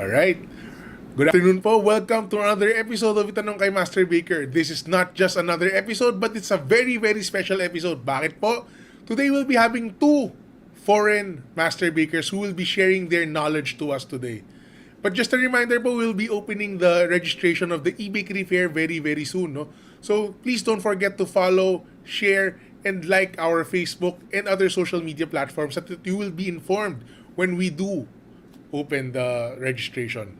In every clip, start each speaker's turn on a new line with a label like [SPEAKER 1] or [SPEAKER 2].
[SPEAKER 1] Alright. Good afternoon po. Welcome to another episode of Itanong kay Master Baker. This is not just another episode, but it's a very, very special episode. Bakit po? Today we'll be having two foreign Master Bakers who will be sharing their knowledge to us today. But just a reminder po, we'll be opening the registration of the e-bakery fair very, very soon. No? So please don't forget to follow, share, and like our Facebook and other social media platforms so that you will be informed when we do open the registration.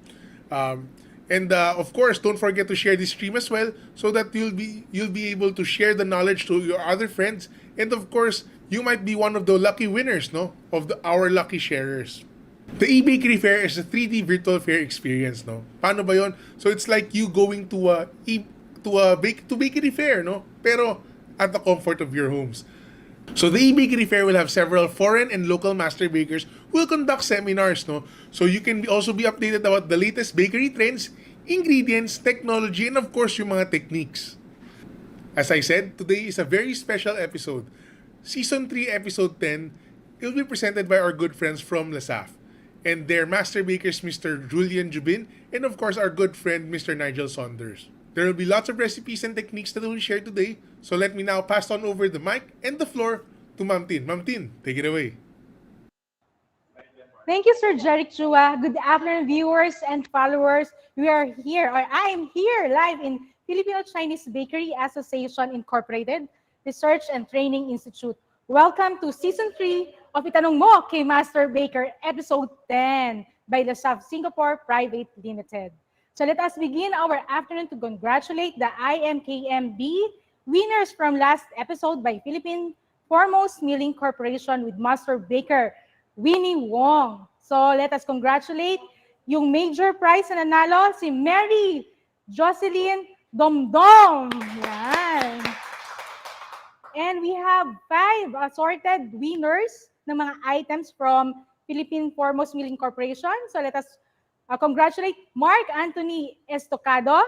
[SPEAKER 1] And of course, don't forget to share this stream as well so that you'll be able to share the knowledge to your other friends. And of course, you might be one of the lucky winners, no, of our lucky sharers. The e-bakery fair is a 3D virtual fair experience, no. Paano ba 'yon? So it's like you going to bakery fair, no, pero at the comfort of your homes. So the e-bakery fair will have several foreign and local master bakers who will conduct seminars, no? So you can also be updated about the latest bakery trends, ingredients, technology, and of course yung mga techniques. As I said, today is a very special episode. Season 3, Episode 10, it will be presented by our good friends from Lesaffre and their master bakers, Mr. Julien, Jubin, and of course our good friend, Mr. Nigel Saunders. There will be lots of recipes and techniques that we will share today. So let me now pass on over the mic and the floor to Ma'am Tin. Ma'am Tin, take it away.
[SPEAKER 2] Thank you, Sir Jeric Chua. Good afternoon, viewers and followers. We are here, or I am here live in Filipino-Chinese Bakery Association Incorporated, Research and Training Institute. Welcome to Season 3 of Itanong Mo kay Master Baker, Episode 10 by Lesaffre Singapore Private Limited. So let us begin our afternoon to congratulate the IMKMB winners from last episode by Philippine Foremost Milling Corporation with Master Baker Winnie Wong. So let us congratulate yung major prize na nanalo si Mary Jocelyn Domdom. Yan. And we have 5 assorted winners ng mga items from Philippine Foremost Milling Corporation. So let us congratulate Mark Anthony Estocado,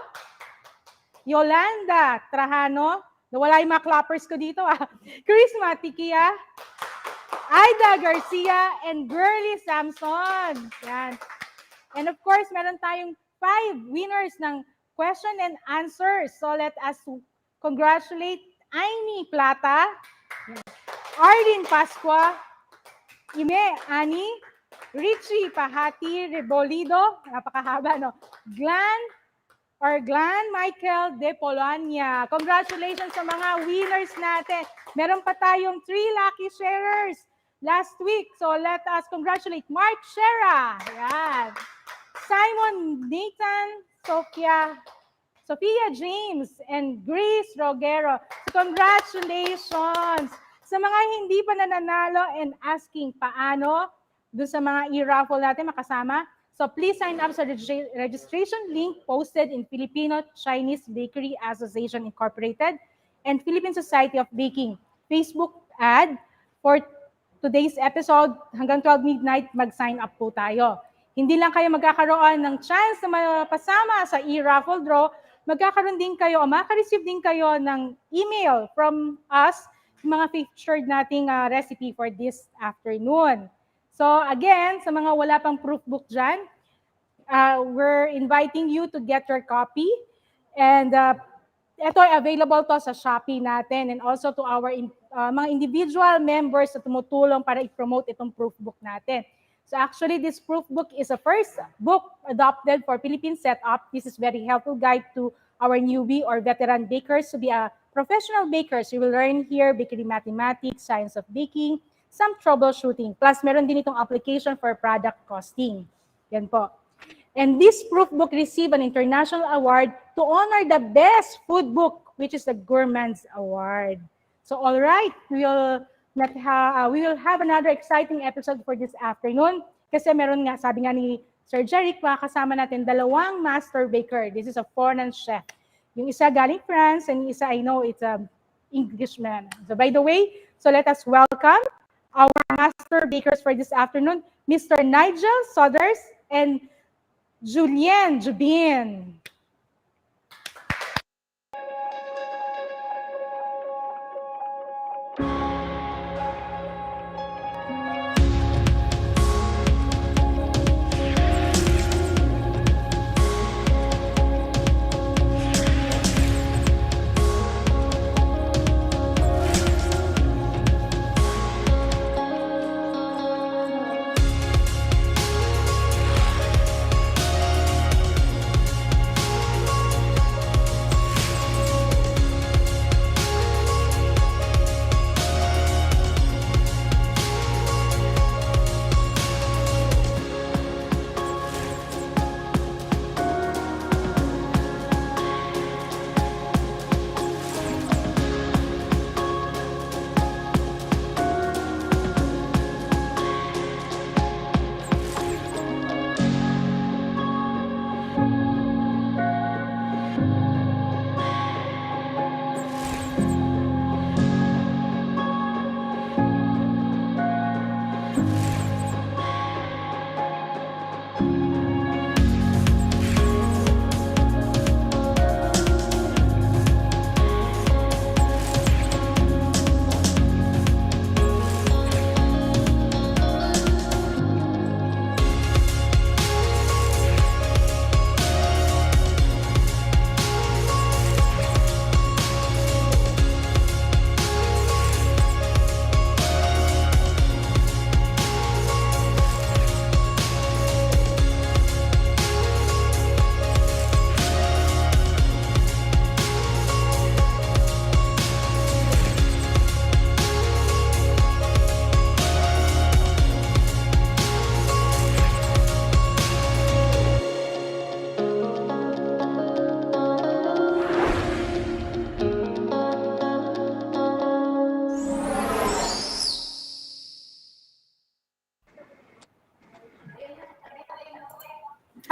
[SPEAKER 2] Yolanda Trajano, nawala yung mga clappers ko dito, Chris Matikia, Aida Garcia, and Girly Samson. Yan. And of course, meron tayong 5 winners ng question and answers. So let us congratulate Aimee Plata, Arlene Pascua, Ime Ani, Richie Pahati Rebolido, napakahaba, no? Glenn Michael De Polonia. Congratulations sa mga winners natin. Meron pa tayong 3 lucky sharers last week. So let us congratulate Mark Shera. Yan. Simon Nathan, Sophia James, and Grace Rogero. So congratulations sa mga hindi pa nananalo and asking paano doon sa mga i-raffle natin makasama. So please sign up sa registration link posted in Filipino-Chinese Bakery Association Incorporated and Philippine Society of Baking Facebook ad for today's episode. Hanggang 12 midnight, mag-sign up po tayo. Hindi lang kayo magkakaroon ng chance na mapasama sa e-raffle draw, magkakaroon din kayo o makareceive din kayo ng email from us, mga featured nating recipe for this afternoon. So again, sa mga wala pang proof book dyan, we're inviting you to get your copy. And ito ay available to sa Shopee natin and also to our mga individual members na tumutulong para i-promote itong proof book natin. So actually, this proof book is a first book adopted for Philippine setup. This is very helpful guide to our newbie or veteran bakers to be a professional bakers. You will learn here bakery mathematics, science of baking, some troubleshooting. Plus, meron din itong application for product costing. Yan po. And this proof book received an international award to honor the best food book, which is the Gourmand's Award. So, all right, we will have another exciting episode for this afternoon. Kasi meron nga, sabi nga ni Sir Jeric, makakasama natin 2 master baker. This is a foreign chef. Yung isa galing France, and yung isa, I know, it's an Englishman. So, by the way, so let us welcome our master bakers for this afternoon, Mr. Nigel Saunders and Julien Jubin.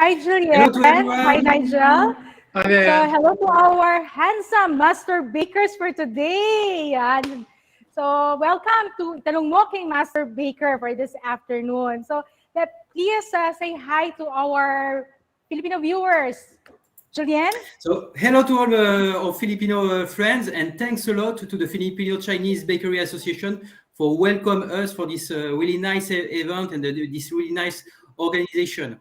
[SPEAKER 2] Hi, Julien.
[SPEAKER 3] Hello to
[SPEAKER 2] Hi,
[SPEAKER 3] everyone.
[SPEAKER 2] Nigel.
[SPEAKER 1] Hi
[SPEAKER 2] So,
[SPEAKER 1] there.
[SPEAKER 2] hello to our handsome master bakers for today. Yan. So, welcome to Itanong Mo kay Master Baker for this afternoon. So, please say hi to our Filipino viewers. Julien?
[SPEAKER 3] So, hello to all our Filipino friends, and thanks a lot to the Filipino-Chinese Bakery Association for welcome us for this really nice event and this really nice organization.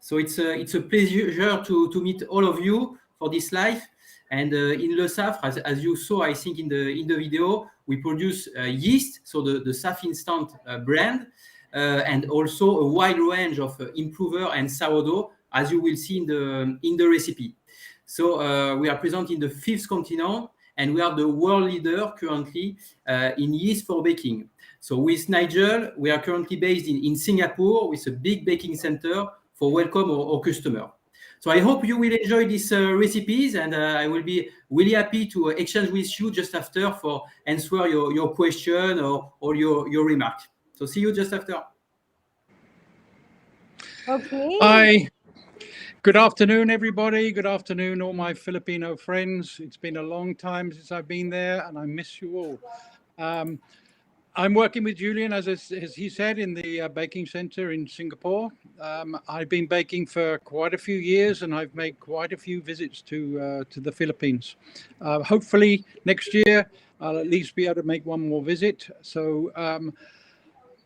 [SPEAKER 3] So it's a pleasure to meet all of you for this live. And in Lesaffre, as you saw, I think in the video, we produce yeast, so the Saffre instant brand, and also a wide range of improver and sourdough, as you will see in the recipe. So we are present in the fifth continent, and we are the world leader currently in yeast for baking. So with Nigel, we are currently based in Singapore with a big baking center for welcome our customer. So I hope you will enjoy these recipes, and I will be really happy to exchange with you just after for answer your question or your remark. So see you just after.
[SPEAKER 2] Okay.
[SPEAKER 4] Hi. Good afternoon, everybody. Good afternoon, all my Filipino friends. It's been a long time since I've been there, and I miss you all. I'm working with Julien, as he said, in the baking center in Singapore. I've been baking for quite a few years, and I've made quite a few visits to the Philippines. Hopefully, next year, I'll at least be able to make one more visit. So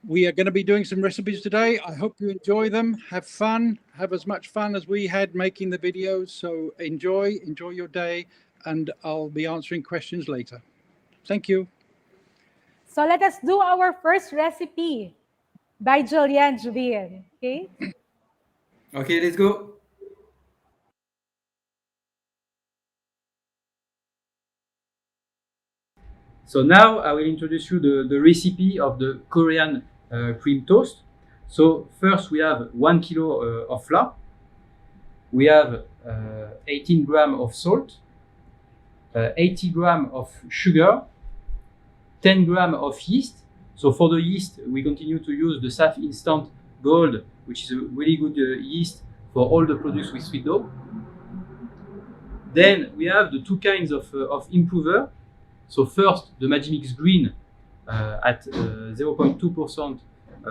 [SPEAKER 4] we are going to be doing some recipes today. I hope you enjoy them. Have fun. Have as much fun as we had making the videos. So enjoy your day, and I'll be answering questions later. Thank you.
[SPEAKER 2] So, let us do our first recipe by Julien Jubin. Okay?
[SPEAKER 3] Okay, let's go. So now I will introduce you the recipe of the Korean cream toast. So first we have 1 kilo of flour. We have 18 grams of salt, 80 grams of sugar, 10 grams of yeast. So for the yeast, we continue to use the Saffre Instant Gold, which is a really good yeast for all the products with sweet dough. Then we have the two kinds of improver. So first, the Magimix Green at 0.2%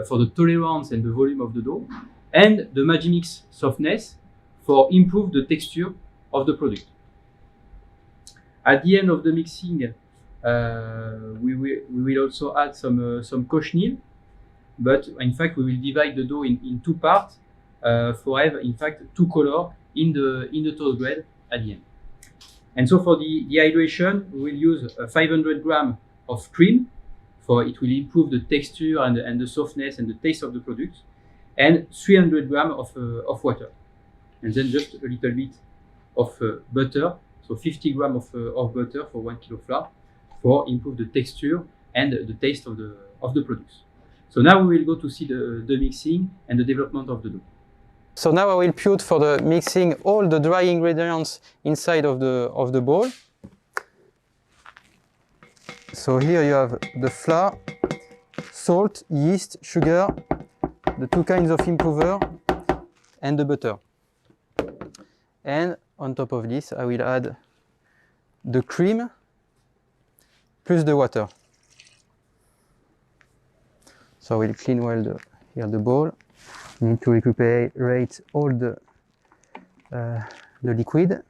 [SPEAKER 3] for the tolerance and the volume of the dough, and the Magimix Softness for improve the texture of the product. At the end of the mixing, we will also add some cochineal, but in fact we will divide the dough in two parts for have in fact two colors in the toast bread at the end. And so for the hydration, we will use 500 grams of cream, for it will improve the texture and the softness and the taste of the product, and 300 grams of water. And then just a little bit of butter, so 50 grams of butter for 1 kilo flour, for improve the texture and the taste of the products. So now we will go to see the mixing and the development of the dough. So now I will put for the mixing all the dry ingredients inside of the bowl. So here you have the flour, salt, yeast, sugar, the two kinds of improver, and the butter. And on top of this, I will add the cream plus the water. So I will clean well the bowl. You need to recuperate all the liquid.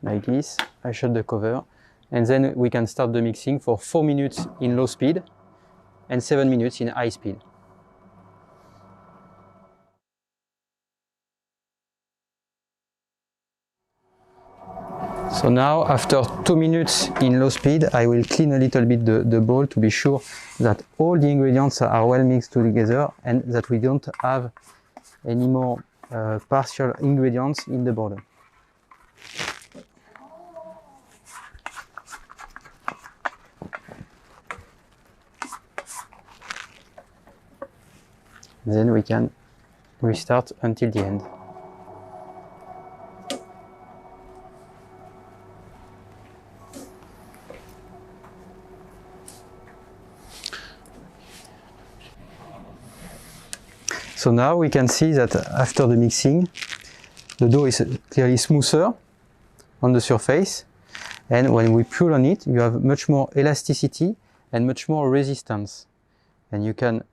[SPEAKER 3] Like this. I shut the cover. And then we can start the mixing for 4 minutes in low speed and 7 minutes in high speed. So now, after 2 minutes in low speed, I will clean a little bit the bowl to be sure that all the ingredients are well mixed together and that we don't have any more partial ingredients in the border. Then we can restart until the end.
[SPEAKER 5] So now we can see that after the mixing, the dough is clearly smoother on the surface, and when we pull on it, you have much more elasticity and much more resistance. And you can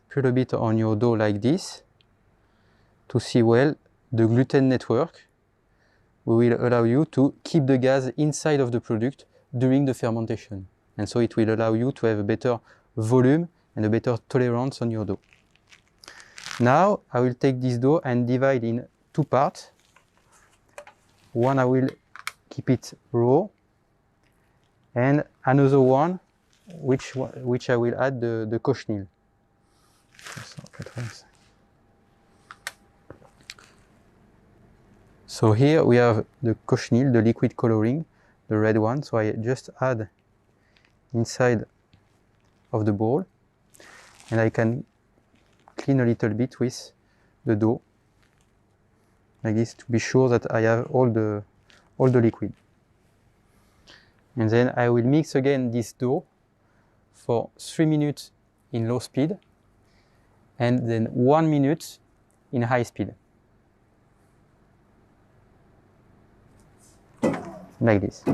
[SPEAKER 5] pull a bit on your dough like this to see well the gluten network. We will allow you to keep the gas inside of the product during the fermentation. And so it will allow you to have a better volume and a better tolerance on your dough. Now I will take this dough and divide in two parts. One I will keep it raw, and another one which I will add the cochineal. So here we have the cochineal, the liquid coloring, the red one. So I just add inside of the bowl, and I can clean a little bit with the dough like this to be sure that I have all the liquid. And then I will mix again this dough for 3 minutes in low speed and then 1 minute in high speed. Like this.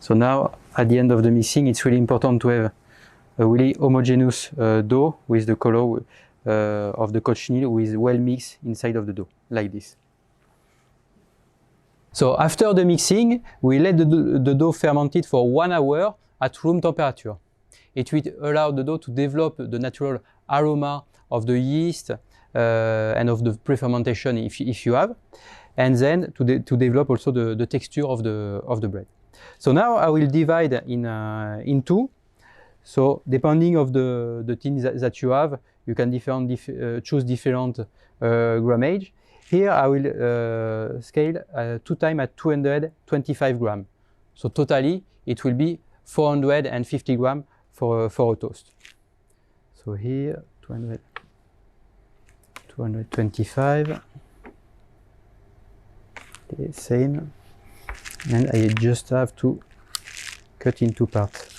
[SPEAKER 5] So now, at the end of the mixing, it's really important to have a really homogeneous dough with the color of the cochineal with well mixed inside of the dough, like this. So after the mixing, we let the dough ferment for 1 hour at room temperature. It will allow the dough to develop the natural aroma of the yeast and of the pre-fermentation if you have, and then to develop also the texture of the bread. So now I will divide in two. So depending of the tins that you have, you can choose different grammage. Here I will scale 2 times at 225 grams. So totally it will be 450 grams for a toast. So here 225. Okay, same. And I just have to cut in 2 parts.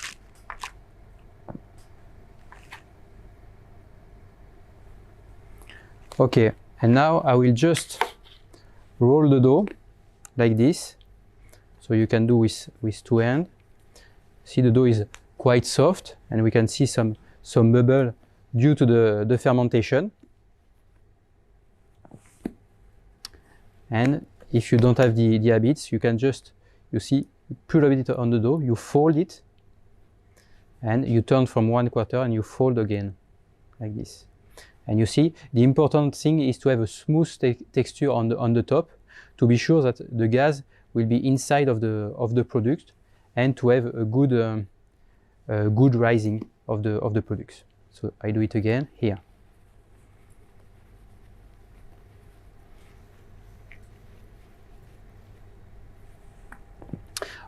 [SPEAKER 5] Okay, and now I will just roll the dough like this. So you can do with 2 hands. See, the dough is quite soft, and we can see some bubble due to the fermentation. And if you don't have the habits, you can just, you see, pull a bit on the dough, you fold it, and you turn from 1/4 and you fold again, like this. And you see, the important thing is to have a smooth texture on the top, to be sure that the gas will be inside of the product, and to have a good rising of the products. So I do it again here.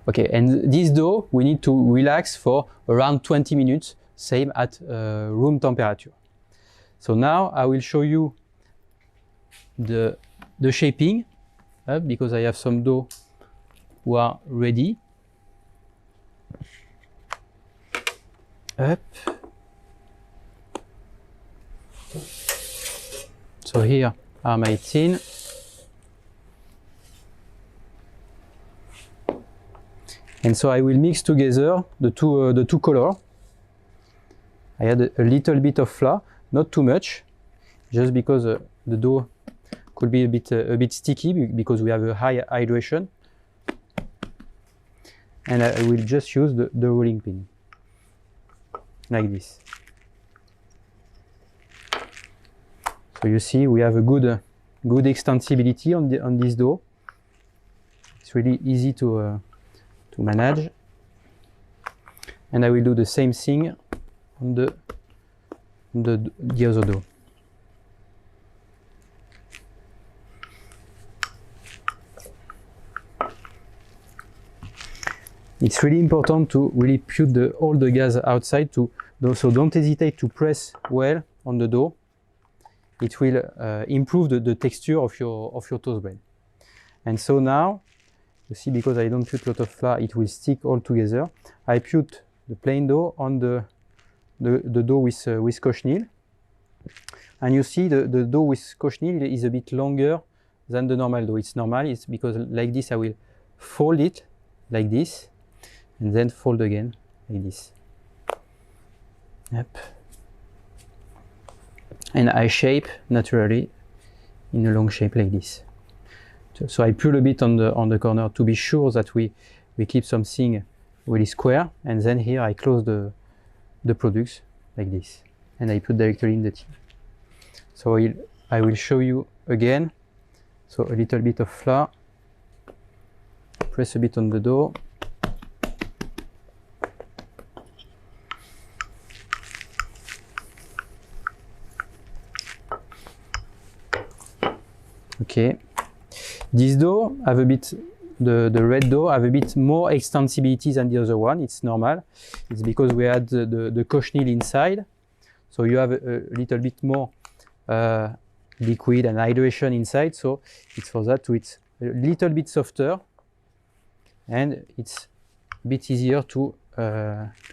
[SPEAKER 5] Okay, and this dough we need to relax for around 20 minutes, same at room temperature. So now I will show you the shaping, because I have some dough who are ready. Up. So here are my tin. And so I will mix together the two colors. I add a little bit of flour, not too much, just because the dough could be a bit sticky because we have a high hydration. And I will just use the rolling pin, like this. So you see, we have a good extensibility on this dough. It's really easy to manage, and I will do the same thing on the other dough. It's really important to really put all the gas outside. So don't hesitate to press well on the dough. It will improve the texture of your toast bread. And so now, you see, because I don't put a lot of flour, it will stick all together. I put the plain dough on the dough with cochineal. And you see the dough with cochineal is a bit longer than the normal dough. It's normal, it's because like this I will fold it like this, and then fold again like this. Yep. And I shape naturally in a long shape like this. So I pull a bit on the corner to be sure that we keep something really square, and then here I close the products like this, and I put directly in the tin. So I will show you again. So a little bit of flour, press a bit on the dough. Okay. This dough have a bit, the red dough have a bit more extensibility than the other one. It's normal. It's because we had the cochineal inside. So you have a little bit more liquid and hydration inside. So it's for that it's a little bit softer, and it's a bit easier to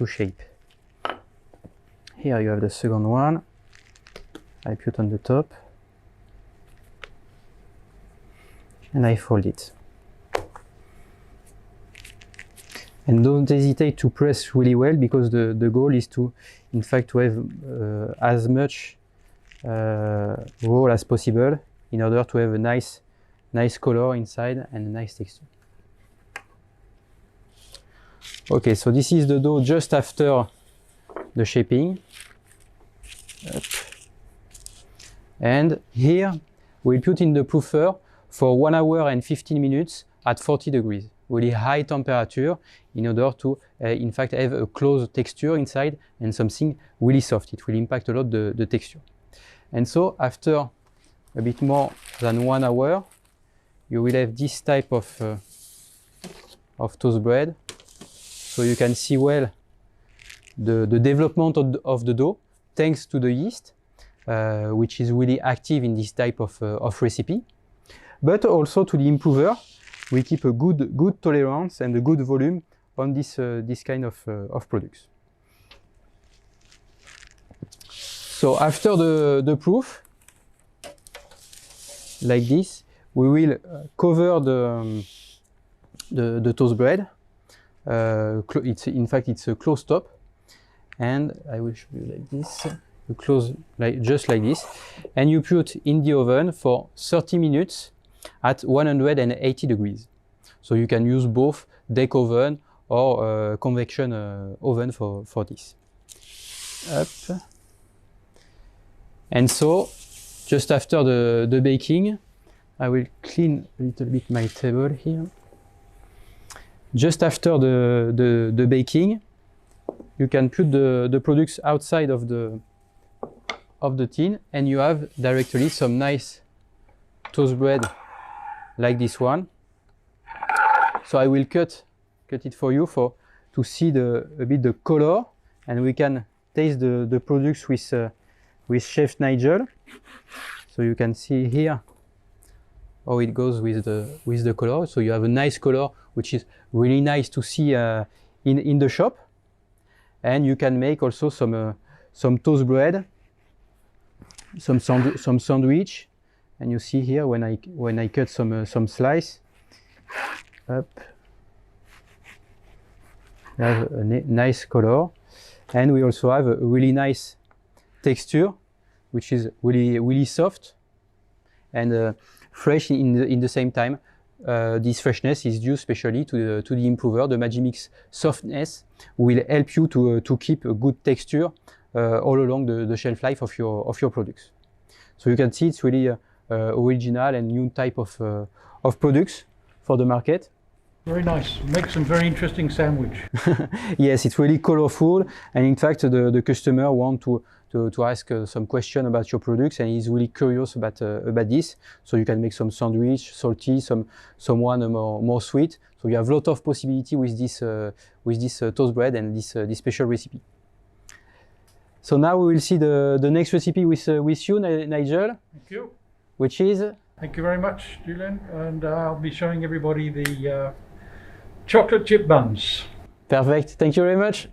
[SPEAKER 5] shape. Here you have the second one. I put on the top, and I fold it. And don't hesitate to press really well, because the goal is to, in fact, to have as much roll as possible in order to have a nice color inside and a nice texture. Okay, so this is the dough just after the shaping. Up. And here we put in the proofer for 1 hour and 15 minutes at 40 degrees, really high temperature, in order to, in fact, have a close texture inside and something really soft. It will impact a lot the texture. And so after a bit more than 1 hour, you will have this type of toast bread. So you can see well the development of the dough, thanks to the yeast, which is really active in this type of recipe. But also to the improver, we keep a good tolerance and a good volume on this kind of products. So after the proof, like this, we will cover the toast bread. In fact, it's a closed top, and I will show you like this. You close just like this, and you put in the oven for 30 minutes at 180 degrees. So you can use both deck oven or convection oven for this. Up. And so, just after the baking, I will clean a little bit my table here. Just after the baking, you can put the products outside of the tin, and you have directly some nice toast bread like this one. So I will cut it for you to see a bit the color, and we can taste the products with Chef Nigel. So you can see here how it goes with the color. So you have a nice color, which is really nice to see in the shop. And you can make also some toast bread, some sandwich, and you see here when I cut some slice. Up. We have a nice color, and we also have a really nice texture, which is really soft and fresh in the same time. This freshness is due especially to the improver. The Magimix softness will help you to keep a good texture all along the shelf life of your products. So you can see it's really original and new type of products for the market.
[SPEAKER 4] Very nice. Make some very interesting sandwich.
[SPEAKER 5] Yes, it's really colorful, and in fact the customer want to to ask some question about your products, and he's really curious about this. So you can make some sandwich, salty, someone more sweet. So you have a lot of possibility with this toast bread and this special recipe. So now we will see the next recipe with you, Nigel.
[SPEAKER 4] Thank you.
[SPEAKER 5] Which is?
[SPEAKER 4] Thank you very much, Julien. And I'll be showing everybody the chocolate chip buns.
[SPEAKER 5] Perfect. Thank you very much.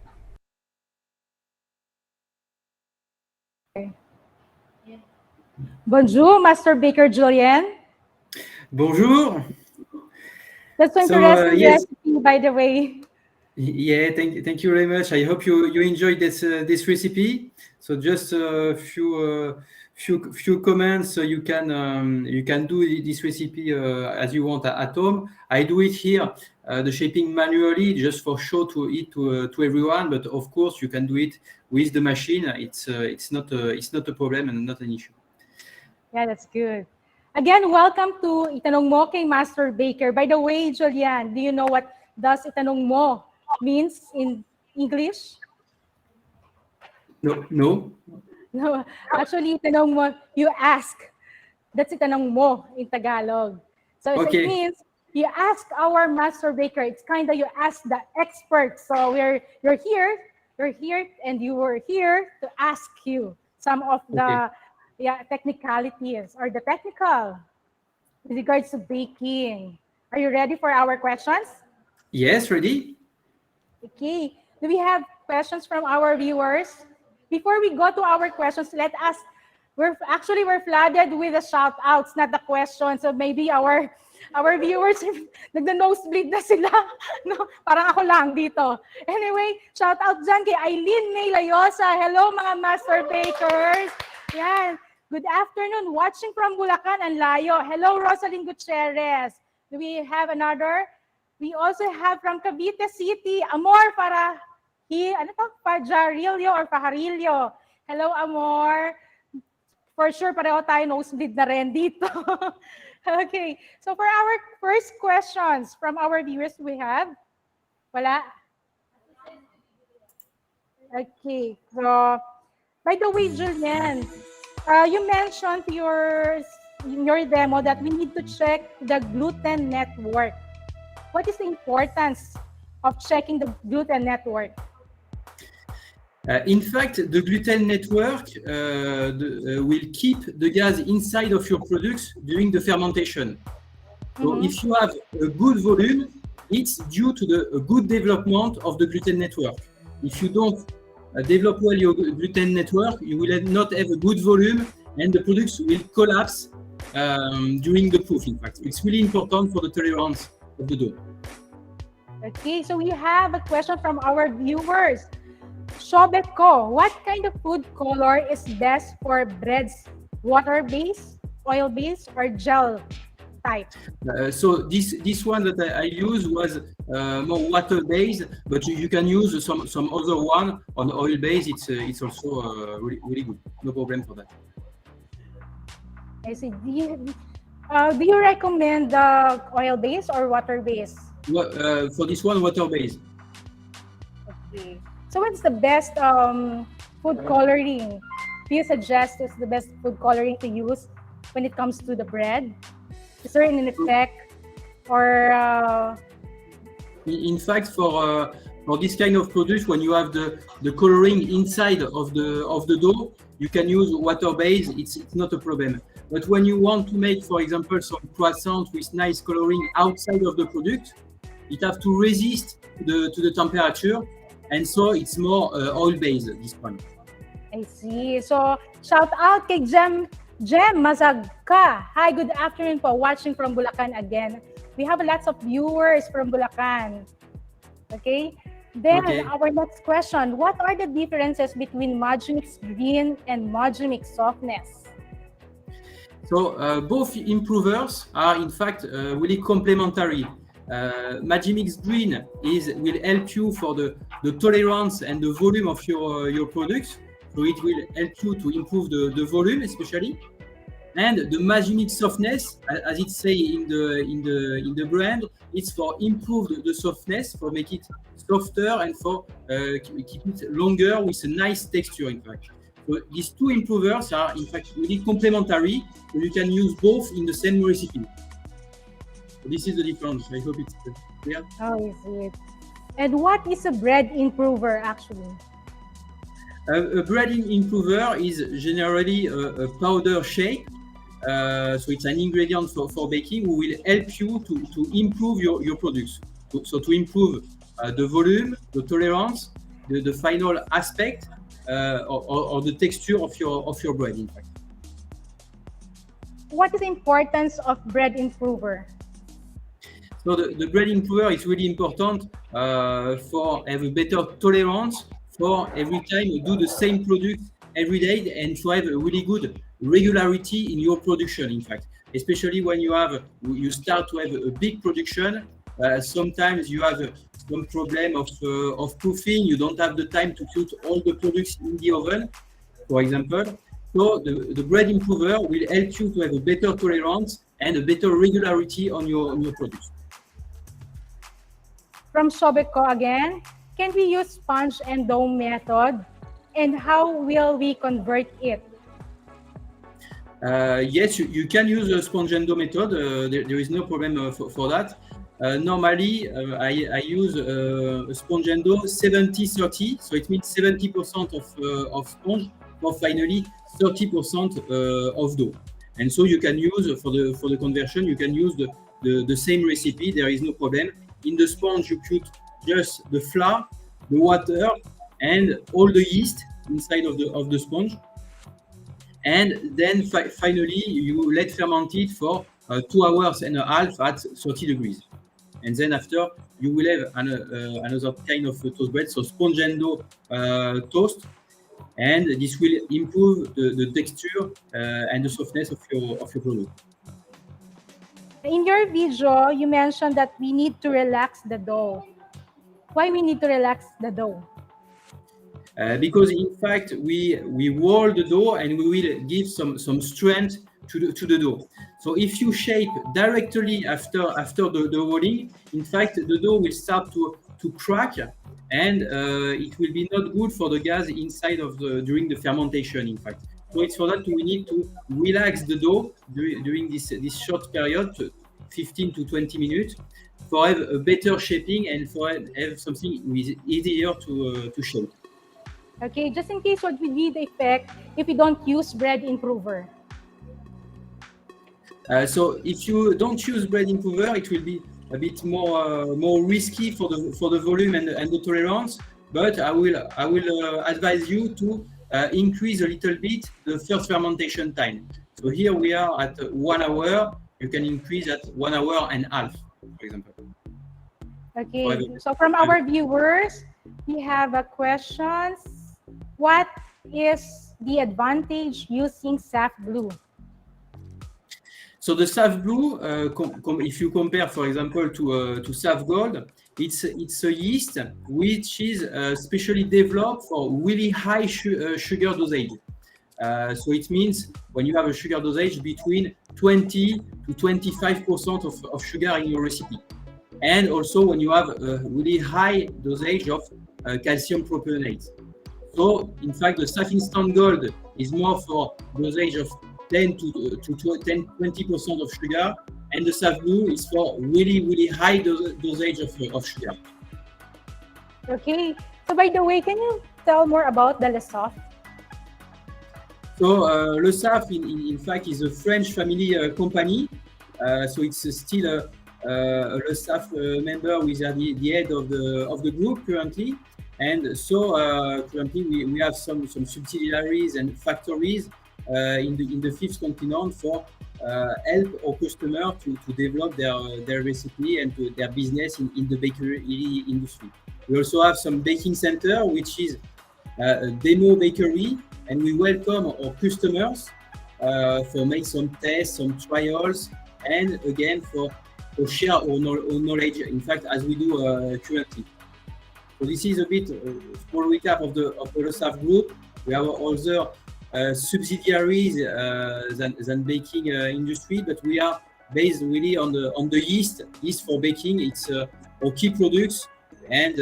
[SPEAKER 2] Bonjour, Master Baker Julien.
[SPEAKER 6] Bonjour.
[SPEAKER 2] That's an
[SPEAKER 6] So,
[SPEAKER 2] interesting
[SPEAKER 6] yes.
[SPEAKER 2] recipe, by the way.
[SPEAKER 6] Yeah, thank you very much. I hope you enjoyed this recipe. So just a few comments. So you can do this recipe as you want at home. I do it here, the shaping manually, just for show to it to everyone. But of course, you can do it with the machine. It's not a problem and not an issue.
[SPEAKER 2] Yeah, that's good. Again, welcome to Itanong Mo kay Master Baker. By the way, Julien, do you know what does Itanong Mo means in English?
[SPEAKER 6] No.
[SPEAKER 2] No, actually, Itanong Mo, you ask. That's Itanong Mo in Tagalog. So
[SPEAKER 6] Okay.
[SPEAKER 2] it means you ask our Master Baker. It's kind of you ask the expert. So you're here, and you were here to ask you some of the technicalities or the technical with regards to baking. Are you ready for our questions?
[SPEAKER 6] Yes, ready?
[SPEAKER 2] Okay. Do we have questions from our viewers? Before we go to our questions, we're flooded with the shout outs, not the questions. So maybe our viewers, nagda-nosebleed na sila. No, parang ako lang dito. Anyway, shout out dyan kay Eileen May Layosa. Hello mga Master Bakers. Yan. Good afternoon. Watching from Bulacan and Layo. Hello, Rosalyn Gutierrez. Do we have another? We also have from Cavite City, Amor Pajarillo or Pajarillo. Hello, Amor. For sure, pareho tayo nosebleed na rin dito. Okay, so for our first questions from our viewers, we have? Wala? Okay, so by the way, Julien, you mentioned in your demo that we need to check the gluten network. What is the importance of checking the gluten network?
[SPEAKER 6] In fact, the gluten network will keep the gas inside of your products during the fermentation. So if you have a good volume, it's due to the good development of the gluten network. If you don't develop well your gluten network, you will not have a good volume and the products will collapse during the proof. In fact, it's really important for the tolerance of the dough.
[SPEAKER 2] Okay, so we have a question from our viewers. Shobeko, what kind of food color is best for breads? Water-based, oil-based, or gel type?
[SPEAKER 6] So this one that I used was more water-based, but you can use some other one on oil-based. It's also really good. No problem for that.
[SPEAKER 2] I see. Do you recommend the oil-based or water-based?
[SPEAKER 6] For this one, water-based.
[SPEAKER 2] Okay. So what's the best food coloring? Do you suggest is the best food coloring to use when it comes to the bread? Is there an effect or?
[SPEAKER 6] In fact, for this kind of product, when you have the coloring inside of the dough, you can use water-based. It's not a problem. But when you want to make, for example, some croissant with nice coloring outside of the product, it have to resist to the temperature. And so it's more oil-based, this one.
[SPEAKER 2] I see. So, shout out kay Jem Mazagka. Hi, good afternoon po. Watching from Bulacan again. We have lots of viewers from Bulacan. Okay? Then, our next question. What are the differences between Magimix Green and Magimix Softness?
[SPEAKER 6] So, both improvers are, in fact, really complementary. Magimix Green will help you for the tolerance and the volume of your products. So it will help you to improve the volume, especially. And the Magimix Softness, as it say in the brand, it's for improve the softness, for make it softer and for keep it longer with a nice texture. In fact, So these two improvers are in fact really complementary, so you can use both in the same recipe. So this is the difference. I hope it's clear.
[SPEAKER 2] Oh, is it? And what is a bread improver actually?
[SPEAKER 6] A bread improver is generally a powder shake. So it's an ingredient for baking who will help you to improve your products. So to improve the volume, the tolerance, the final aspect, or the texture of your bread, in fact.
[SPEAKER 2] What is the importance of bread improver?
[SPEAKER 6] So the bread improver is really important for have a better tolerance for every time you do the same product every day, and to have a really good regularity in your production, in fact. Especially when you start to have a big production, sometimes you have some problem of proofing. You don't have the time to put all the products in the oven, for example. So the bread improver will help you to have a better tolerance and a better regularity on your products.
[SPEAKER 2] From Sobeco again, can we use sponge and dome method? And how will we convert it?
[SPEAKER 6] Yes, you can use a sponge and dough method. There is no problem for that. Normally, I use a sponge and dough 70-30, so it means 70% of sponge or finally 30% of dough. And so you can use for the conversion, you can use the same recipe. There is no problem. In the sponge, you put just the flour, the water, and all the yeast inside of the sponge. And then finally, you let ferment it for 2 hours and a half at 30 degrees. And then after, you will have another kind of toast bread, so sponge and dough toast. And this will improve the texture and the softness of your product.
[SPEAKER 2] In your video, you mentioned that we need to relax the dough. Why we need to relax the dough?
[SPEAKER 6] Because in fact we roll the dough and we will give some strength to the dough. So if you shape directly after the rolling, in fact the dough will start to crack, and it will be not good for the gas inside during the fermentation, in fact. So it's for that we need to relax the dough during this short period, 15 to 20 minutes, for have a better shaping and for have something easier to shape.
[SPEAKER 2] Okay, just in case, what will be the effect if we don't use bread improver?
[SPEAKER 6] So if you don't use bread improver, it will be a bit more risky for the volume and the tolerance. But I will advise you to increase a little bit the first fermentation time. So here we are at 1 hour. You can increase at 1 hour and a half, for example.
[SPEAKER 2] Okay, so from our viewers, we have a question. What is the advantage using Saffre glue?
[SPEAKER 6] So the Saffre glue, if you compare, for example, to Saffre Gold, it's a yeast which is specially developed for really high sugar dosage. So it means when you have a sugar dosage between 20 to 25% of sugar in your recipe, and also when you have a really high dosage of calcium propionate. So in fact, the Saffre Instant Gold is more for dosage of 10 to 20% of sugar, and the Saffre glue is for really high dosage of sugar.
[SPEAKER 2] Okay, so by the way, can you tell more about the Lesaffre?
[SPEAKER 6] So Lesaffre, in fact, is a French family company. So it's still a Lesaffre member with the head of the group currently. And so currently we have some subsidiaries and factories in the fifth continent for help our customer to develop their recipe and their business in the bakery industry. We also have some baking center, which is a demo bakery, and we welcome our customers for make some tests, some trials, and again for share our knowledge, in fact, as we do currently. So this is a bit small recap of the Lesaffre group. We have other subsidiaries than baking industry, but we are based really on the yeast for baking. It's our key products And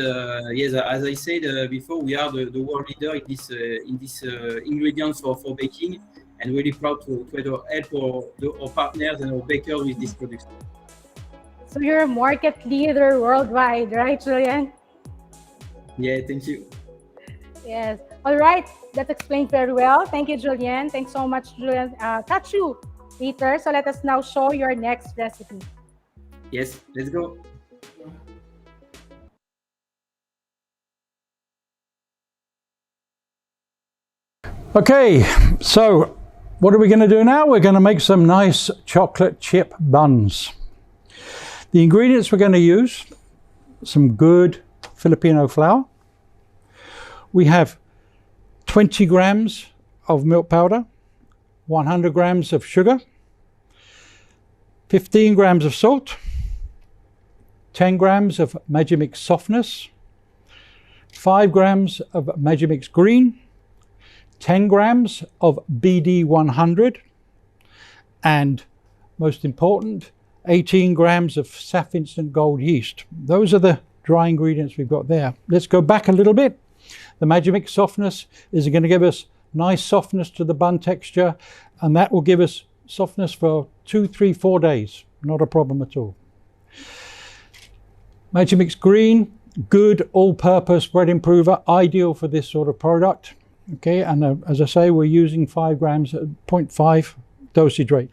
[SPEAKER 6] yes, as I said before, we are the world leader in this ingredients for baking, and really proud to help our partners and our bakers with this product.
[SPEAKER 2] So you're a market leader worldwide, right, Julien?
[SPEAKER 6] Yeah, thank you.
[SPEAKER 2] Yes. All right. That explained very well. Thank you, Julien. Thanks so much, Julien. Catch you later. So let us now show your next recipe.
[SPEAKER 6] Yes, let's go.
[SPEAKER 4] Okay, so what are we going to do now? We're going to make some nice chocolate chip buns. The ingredients we're going to use, some good Filipino flour. We have 20 grams of milk powder, 100 grams of sugar, 15 grams of salt, 10 grams of Magimix softness, 5 grams of Magimix green, 10 grams of BD100, and most important, 18 grams of Saffre instant gold yeast. Those are the dry ingredients we've got there. Let's go back a little bit. The Magimix softness is going to give us nice softness to the bun texture, and that will give us softness for 2, 3, 4 days. Not a problem at all. Magimix green, good all-purpose bread improver, ideal for this sort of product. Okay, and as I say, we're using 5 grams at 0.5 dosage rate.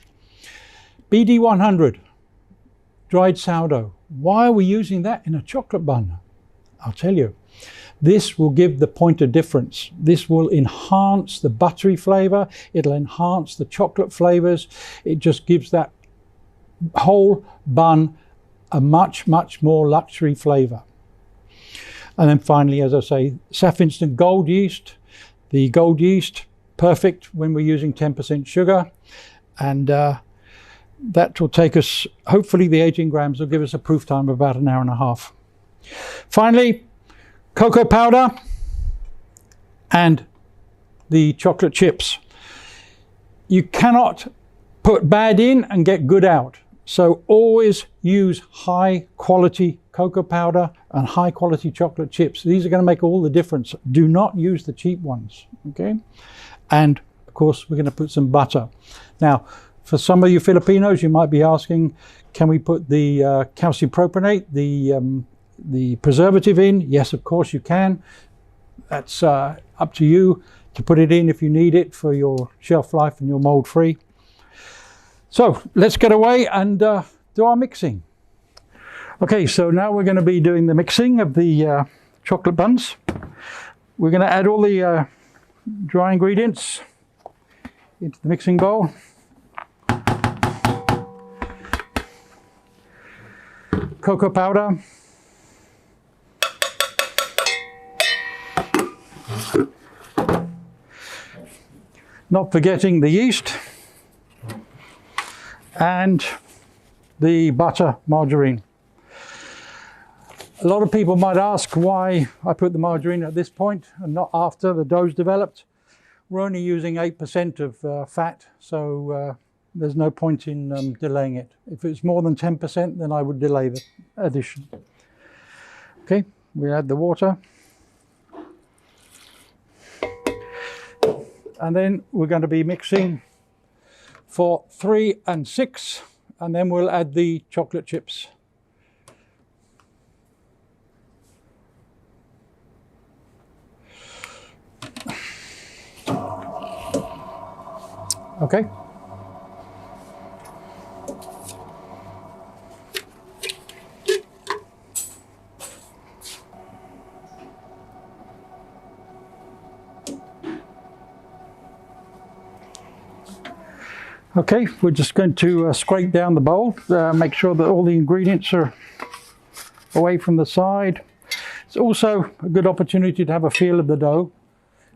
[SPEAKER 4] BD100, dried sourdough. Why are we using that in a chocolate bun? I'll tell you. This will give the point of difference. This will enhance the buttery flavor. It'll enhance the chocolate flavors. It just gives that whole bun a much, much more luxury flavor. And then finally, as I say, Saffre instant gold yeast. The gold yeast, perfect when we're using 10% sugar. And that will take us, hopefully the 18 grams will give us a proof time of about an hour and a half. Finally, cocoa powder and the chocolate chips. You cannot put bad in and get good out. So always use high quality cocoa powder and high quality chocolate chips. These are going to make all the difference. Do not use the cheap ones, okay? And of course, we're going to put some butter. Now, for some of you Filipinos, you might be asking, can we put the calcipropionate, the preservative in? Yes, of course you can. That's up to you to put it in if you need it for your shelf life and your mold free. So let's get away and do our mixing. Okay, so now we're going to be doing the mixing of the chocolate buns. We're going to add all the dry ingredients into the mixing bowl. Cocoa powder. Not forgetting the yeast and the butter, margarine. A lot of people might ask why I put the margarine at this point and not after the dough's developed. We're only using 8% of fat, so there's no point in delaying it. If it's more than 10%, then I would delay the addition. Okay, we add the water. And then we're going to be mixing for 3 and 6, and then we'll add the chocolate chips. Okay. Okay, we're just going to scrape down the bowl, make sure that all the ingredients are away from the side. It's also a good opportunity to have a feel of the dough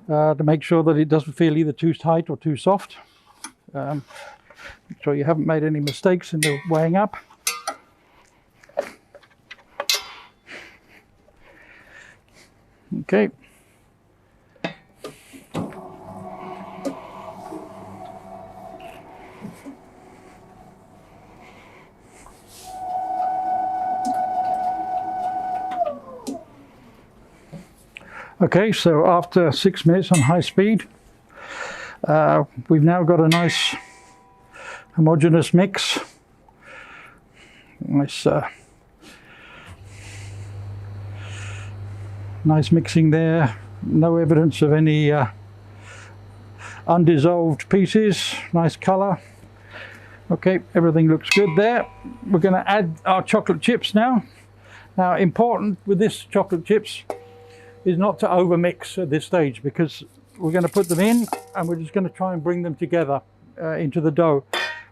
[SPEAKER 4] to make sure that it doesn't feel either too tight or too soft. Make sure you haven't made any mistakes in the weighing up. Okay. Okay, so after 6 minutes on high speed, we've now got a nice homogeneous mix. Nice mixing there. No evidence of any undissolved pieces. Nice color. Okay, everything looks good there. We're going to add our chocolate chips now. Now, important with this chocolate chips is not to overmix at this stage, because we're going to put them in and we're just going to try and bring them together into the dough.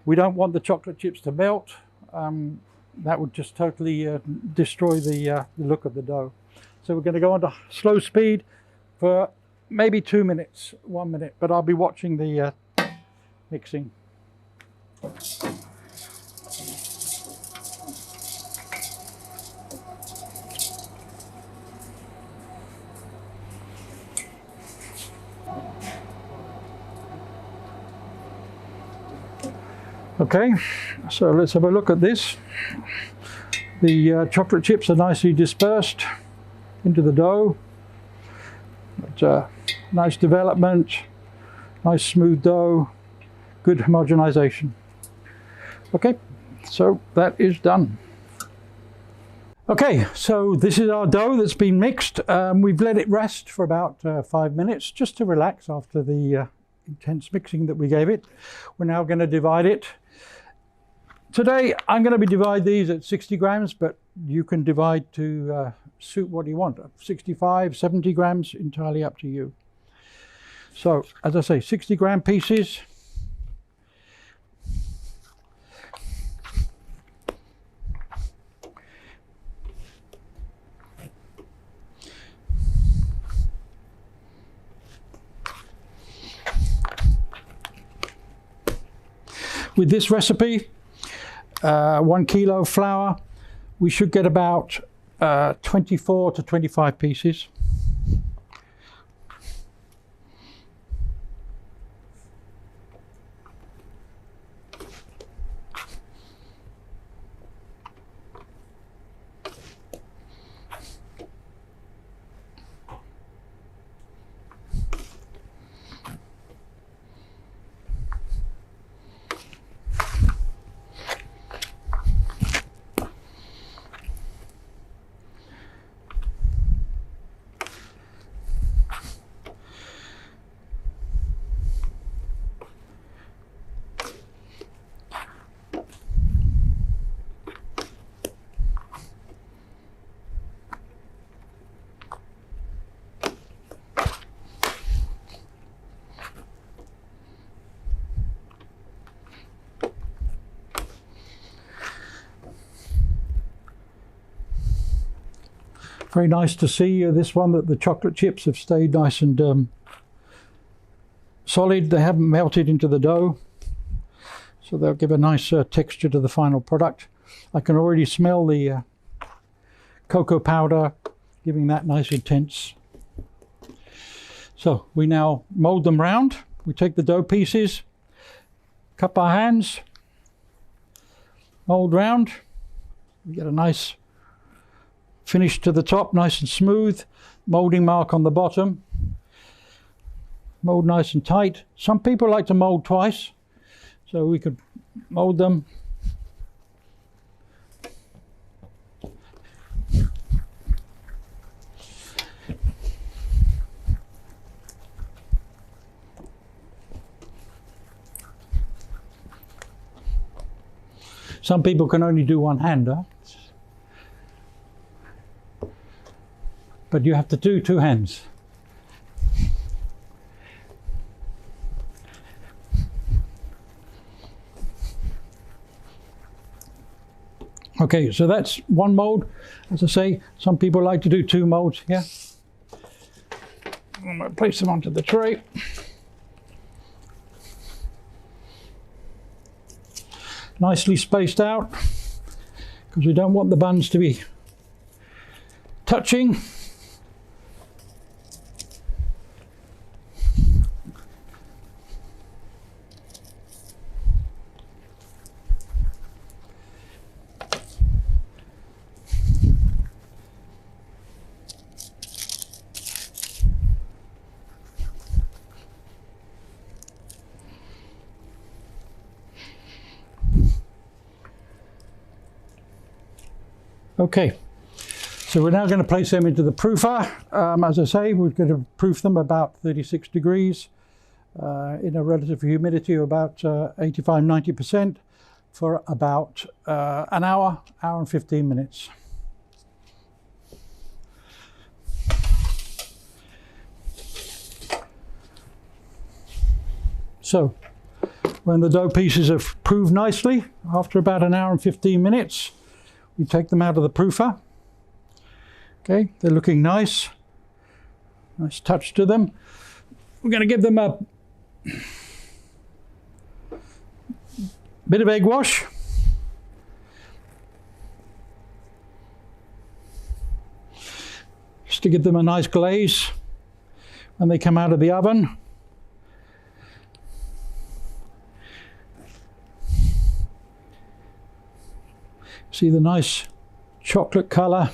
[SPEAKER 4] We don't want the chocolate chips to melt. That would just totally destroy the look of the dough. So we're going to go on to slow speed for maybe 2 minutes, 1 minute, but I'll be watching the mixing. Okay, so let's have a look at this. The chocolate chips are nicely dispersed into the dough. But, nice development, nice smooth dough, good homogenization. Okay, so that is done. Okay, so this is our dough that's been mixed. We've let it rest for about 5 minutes just to relax after the intense mixing that we gave it. We're now going to divide it. Today I'm going to divide these at 60 grams, but you can divide to suit what you want. 65, 70 grams, entirely up to you. So, as I say, 60 gram pieces. With this recipe, 1 kilo of flour, we should get about 24 to 25 pieces. Very nice to see this one, that the chocolate chips have stayed nice and solid. They haven't melted into the dough, so they'll give a nice texture to the final product. I can already smell the cocoa powder giving that nice intense. So we now mold them round. We take the dough pieces, cup our hands, mold round. We get a nice finish to the top, nice and smooth, molding mark on the bottom. Mold nice and tight. Some people like to mold twice, so we could mold them. Some people can only do one hander. But you have to do 2 hands. Okay, so that's one mold. As I say, some people like to do 2 molds here. I'm going to place them onto the tray. Nicely spaced out, because we don't want the buns to be touching. Okay, so we're now going to place them into the proofer. As I say, we're going to proof them about 36 degrees in a relative humidity of about 85–90% for about an hour and 15 minutes. So, when the dough pieces have proved nicely, after about an hour and 15 minutes, we take them out of the proofer. Okay, they're looking nice. Nice touch to them. We're going to give them a bit of egg wash. Just to give them a nice glaze when they come out of the oven. See the nice chocolate color.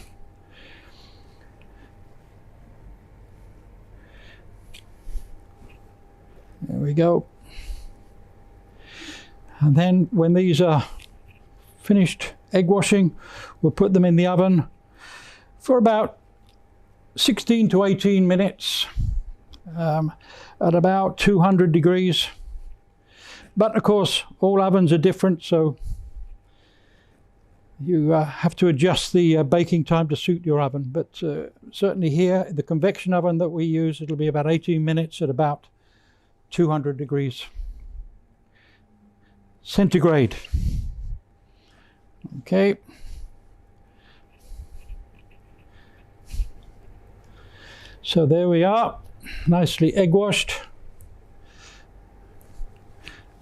[SPEAKER 4] There we go. And then when these are finished egg washing, we'll put them in the oven for about 16 to 18 minutes at about 200 degrees. But of course, all ovens are different, so you have to adjust the baking time to suit your oven. But certainly here, the convection oven that we use, it'll be about 18 minutes at about 200 degrees centigrade. Okay. So there we are, nicely egg washed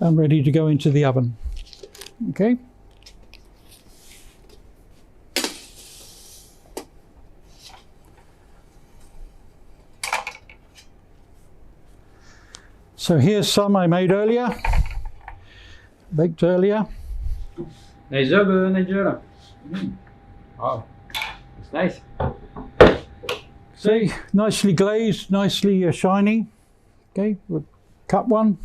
[SPEAKER 4] and ready to go into the oven. Okay. So here's some I made earlier, baked earlier.
[SPEAKER 3] Nice job, Nigel. Wow, it's nice.
[SPEAKER 4] See, nicely glazed, nicely shiny. Okay, we'll cut one.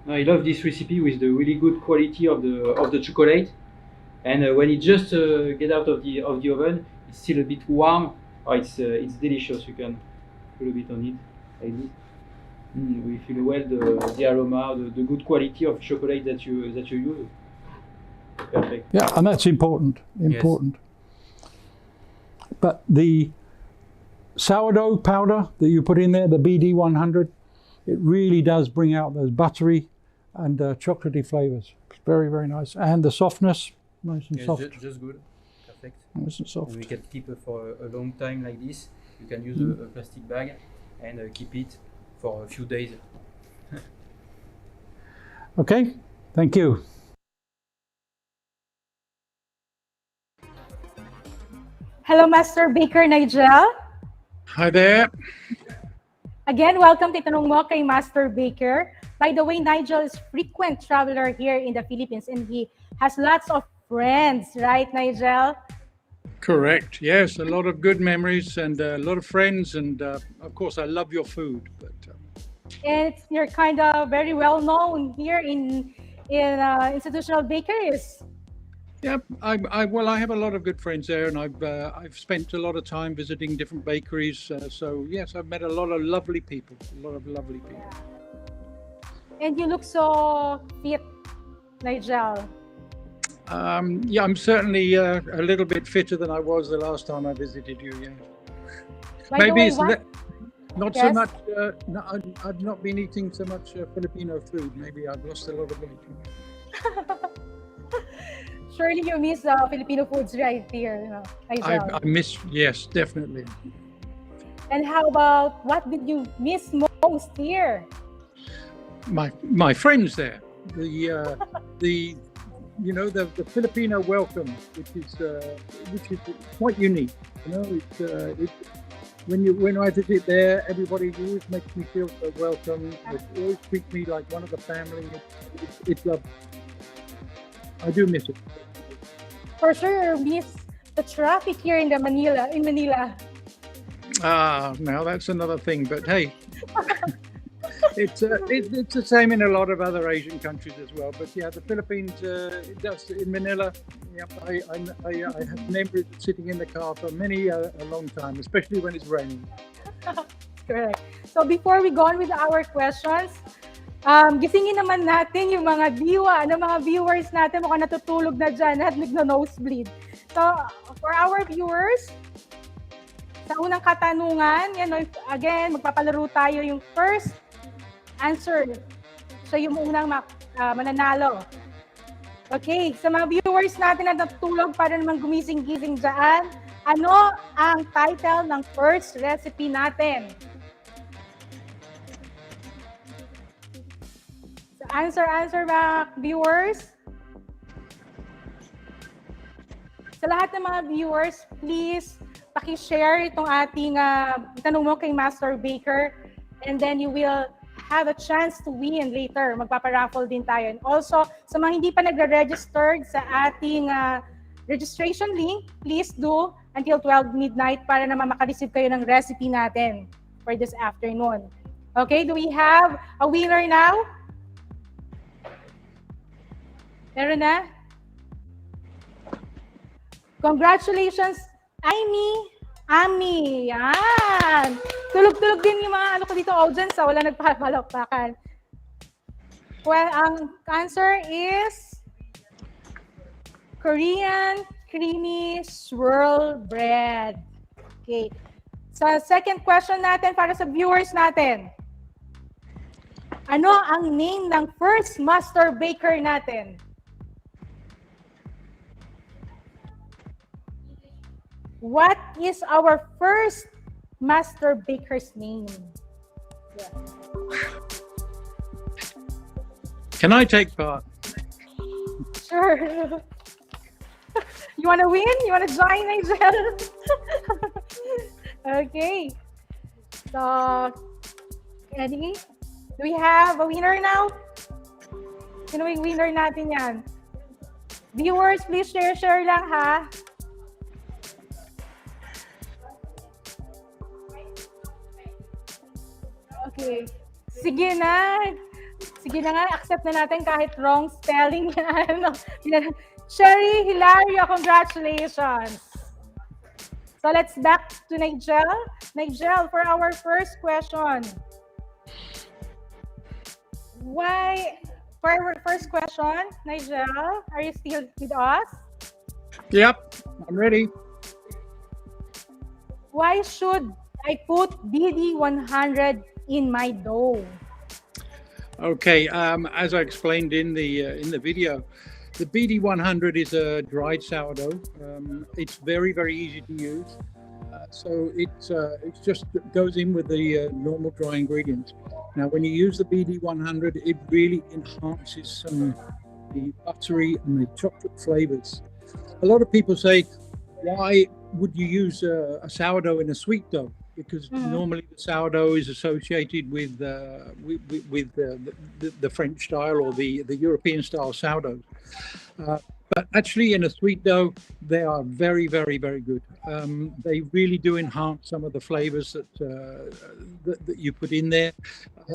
[SPEAKER 3] I love this recipe with the really good quality of the chocolate, and when it just get out of the oven, it's still a bit warm. Oh, it's delicious. You can put a bit on it like this. We feel well the aroma, the good quality of chocolate that you use. Perfect.
[SPEAKER 4] Yeah, and that's important.
[SPEAKER 3] Yes.
[SPEAKER 4] But the sourdough powder that you put in there, the BD100, it really does bring out those buttery and chocolatey flavors. It's very, very nice. And the softness, nice and soft.
[SPEAKER 3] Just good. Perfect.
[SPEAKER 4] Nice and soft.
[SPEAKER 3] And we can keep it for a long time like this. You can use a plastic bag and keep it for a few days.
[SPEAKER 4] Okay, thank you.
[SPEAKER 2] Hello, Master Baker Nigel.
[SPEAKER 4] Hi there.
[SPEAKER 2] Again, welcome to Itanong Mo kay Master Baker. By the way, Nigel is frequent traveler here in the Philippines and he has lots of friends, right, Nigel?
[SPEAKER 4] Correct. Yes, a lot of good memories and a lot of friends, and of course, I love your food. But
[SPEAKER 2] You're kind of very well known here in institutional bakeries.
[SPEAKER 4] yeah, I have a lot of good friends there, and I've spent a lot of time visiting different bakeries. So yes, I've met a lot of lovely people.
[SPEAKER 2] And you look so fit, Nigel.
[SPEAKER 4] Yeah, I'm certainly a little bit fitter than I was the last time I visited you. Yeah.
[SPEAKER 2] By the
[SPEAKER 4] Maybe
[SPEAKER 2] way,
[SPEAKER 4] it's not so
[SPEAKER 2] Yes?
[SPEAKER 4] much. No, I've not been eating so much Filipino food. Maybe I've lost a lot of weight.
[SPEAKER 2] Surely you miss Filipino foods right here, Nigel.
[SPEAKER 4] I miss. Yes, definitely.
[SPEAKER 2] And how about what did you miss most here?
[SPEAKER 4] My friends there. The Filipino welcome, which is quite unique. You know, it's when I visit there, everybody always makes me feel so welcome. They always treat me like one of the family. It's lovely. I do miss it.
[SPEAKER 2] For sure, you miss the traffic here in Manila.
[SPEAKER 4] Now that's another thing. But hey, It's the same in a lot of other Asian countries as well. But yeah, the Philippines, it does in Manila. Yep, I have memories of sitting in the car for a long time, especially when it's raining.
[SPEAKER 2] Correct. So before we go on with our questions, gisingin naman natin yung mga mga viewers natin, mukhang natutulog na dyan at nagno-nosebleed. So for our viewers, sa unang katanungan, again, magpapalaro tayo yung first answer. So yung unang mananalo. Okay, sa mga viewers natin na natutulog para naman gumising-gising dyan, ano ang title ng first recipe natin? So answer mga viewers. Sa lahat ng mga viewers, please paki-share itong ating tanong mo kay Master Baker, and then you will have a chance to win later. Magpaparaffle din tayo. And also, sa mga hindi pa nagre-register sa ating registration link, please do until 12 midnight para naman makareceive kayo ng recipe natin for this afternoon. Okay, do we have a winner now? Meron na? Congratulations, Ami. Yan. Tulog-tulog din yung mga ko dito, audience. Wala nagpapalakpakan. Well, ang answer is Korean creamy swirl bread. Okay. So, second question natin para sa viewers natin. Ano ang name ng first master baker natin? What is our first master baker's name? Yeah.
[SPEAKER 4] Can I take part?
[SPEAKER 2] Sure. You want to win? You want to join, Nigel? Okay. So, Eddie, do we have a winner now? Sino yung winner natin yan? Viewers, please share lang ha. Okay. Sige na nga, accept na natin kahit wrong spelling na. Sherry Hilaria, congratulations. So let's back to Nigel. Nigel, for our first question. For our first question, Nigel, are you still with us?
[SPEAKER 4] Yep, I'm ready.
[SPEAKER 2] Why should I put BD100 in my dough?
[SPEAKER 4] Okay, as I explained in the video, the BD100 is a dried sourdough. It's very, very easy to use. So it just goes in with the normal dry ingredients. Now, when you use the BD100, it really enhances the buttery and the chocolate flavors. A lot of people say, why would you use a sourdough in a sweet dough? Because normally the sourdough is associated with the French style or the European style sourdough. But actually in a sweet dough, they are very, very, very good. They really do enhance some of the flavors that you put in there,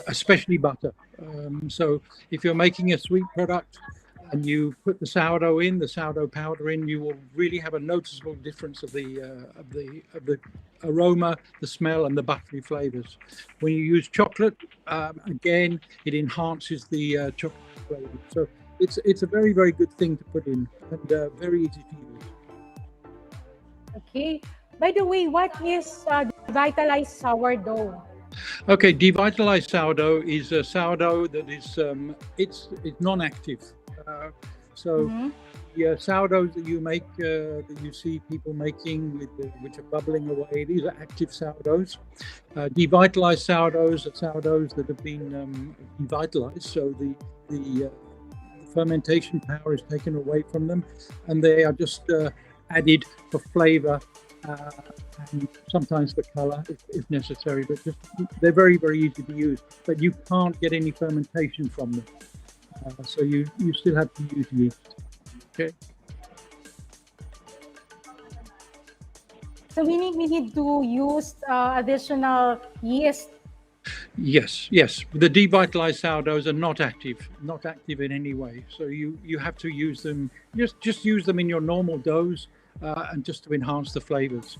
[SPEAKER 4] especially butter. So if you're making a sweet product, and you put the sourdough powder in, you will really have a noticeable difference of the aroma, the smell, and the buttery flavors. When you use chocolate, again, it enhances the chocolate flavor. So it's a very, very good thing to put in, and very easy to use.
[SPEAKER 2] Okay. By the way, what is devitalized sourdough?
[SPEAKER 4] Okay, devitalized sourdough is a sourdough that is it's non-active. The sourdoughs that you make, that you see people making, which are bubbling away, these are active sourdoughs. Devitalized sourdoughs are sourdoughs that have been devitalized, so the fermentation power is taken away from them, and they are just added for flavor and sometimes for color if necessary. But they're very, very easy to use. But you can't get any fermentation from them. So you still have to use yeast. Okay.
[SPEAKER 2] So we need to use additional yeast
[SPEAKER 4] Yes, yes. The devitalized sourdoughs are not active in any way. So you have to use them. Just use them in your normal doughs, and just to enhance the flavors.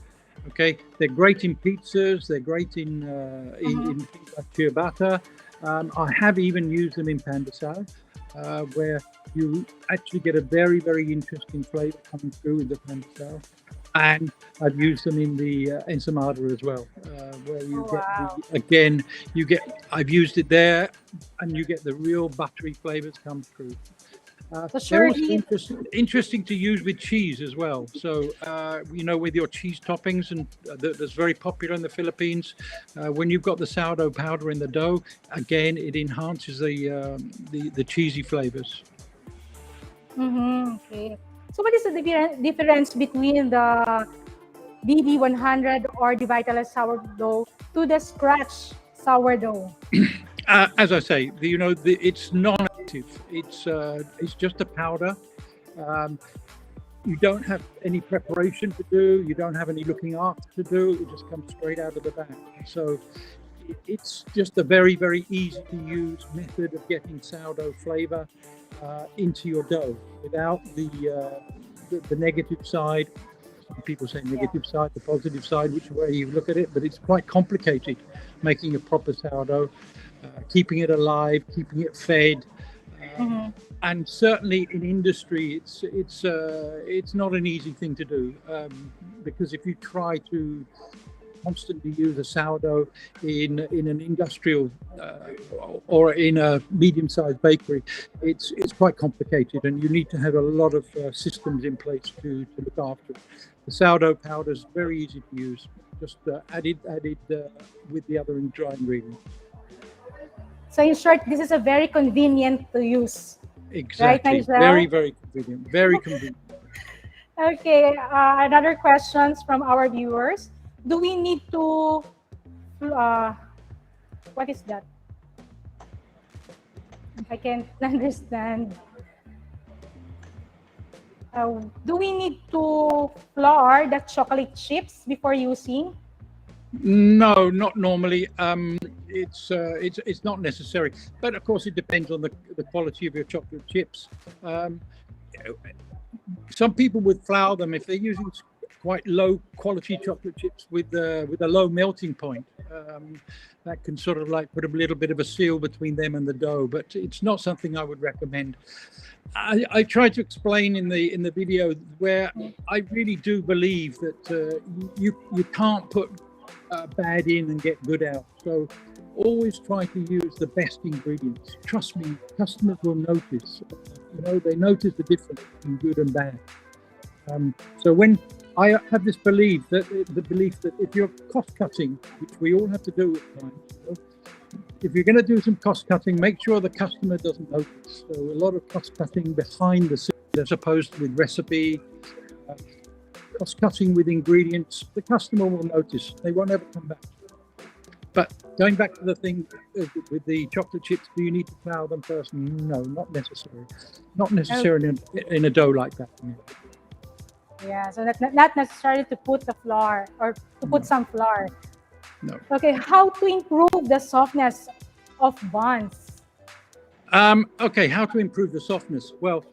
[SPEAKER 4] Okay, they're great in pizzas. They're great in things like ciabatta. I have even used them in pan de sal, where you actually get a very, very interesting flavor coming through with the pan de sal. And I've used them in the ensaimada as well, where you I've used it there, and you get the real buttery flavors come through.
[SPEAKER 2] So
[SPEAKER 4] They're also
[SPEAKER 2] surely,
[SPEAKER 4] interesting to use with cheese as well. So, with your cheese toppings, and that's very popular in the Philippines. When you've got the sourdough powder in the dough, again, it enhances the cheesy flavors.
[SPEAKER 2] okay. So what is the difference between the DD100 or devitalized sourdough to the scratch sourdough?
[SPEAKER 4] As I say, it's non-active. It's just a powder. You don't have any preparation to do. You don't have any looking after to do. It just comes straight out of the bag. So it's just a very, very easy to use method of getting sourdough flavor into your dough without the negative side. Some people say negative side, the positive side, which way you look at it, but it's quite complicated making a proper sourdough, keeping it alive, keeping it fed. And certainly in industry, it's not an easy thing to do, because if you try to constantly use a sourdough in an industrial or in a medium-sized bakery, it's quite complicated, and you need to have a lot of systems in place to look after it. The sourdough powder is very easy to use, just added with the other dry ingredients.
[SPEAKER 2] So in short, this is a very convenient to use.
[SPEAKER 4] Exactly.
[SPEAKER 2] Right, Nigel?
[SPEAKER 4] Very, very convenient. Very convenient.
[SPEAKER 2] Okay, another questions from our viewers. Do we need to, what is that? I can't understand. Do we need to flour the chocolate chips before using?
[SPEAKER 4] No, not normally. It's not necessary, but of course it depends on the quality of your chocolate chips. Some people would flour them if they're using quite low quality chocolate chips with a low melting point. That can sort of like put a little bit of a seal between them and the dough, but it's not something I would recommend. I tried to explain in the video where I really do believe that you can't put bad in and get good out. So always try to use the best ingredients. Trust me, customers will notice. They notice the difference between good and bad. So when I have this belief that if you're cost cutting, which we all have to do at times, if you're going to do some cost cutting, make sure the customer doesn't notice. So a lot of cost cutting behind the scenes, as opposed to with recipe, cost cutting with ingredients, the customer will notice. They won't ever come back. But going back to the thing with the chocolate chips, do you need to flour them first? No, not necessary. Not necessarily in a dough like that.
[SPEAKER 2] Yeah, so not necessarily to put the flour or to put some flour.
[SPEAKER 4] No.
[SPEAKER 2] Okay, how to improve the softness of buns?
[SPEAKER 4] Okay, how to improve the softness? Well,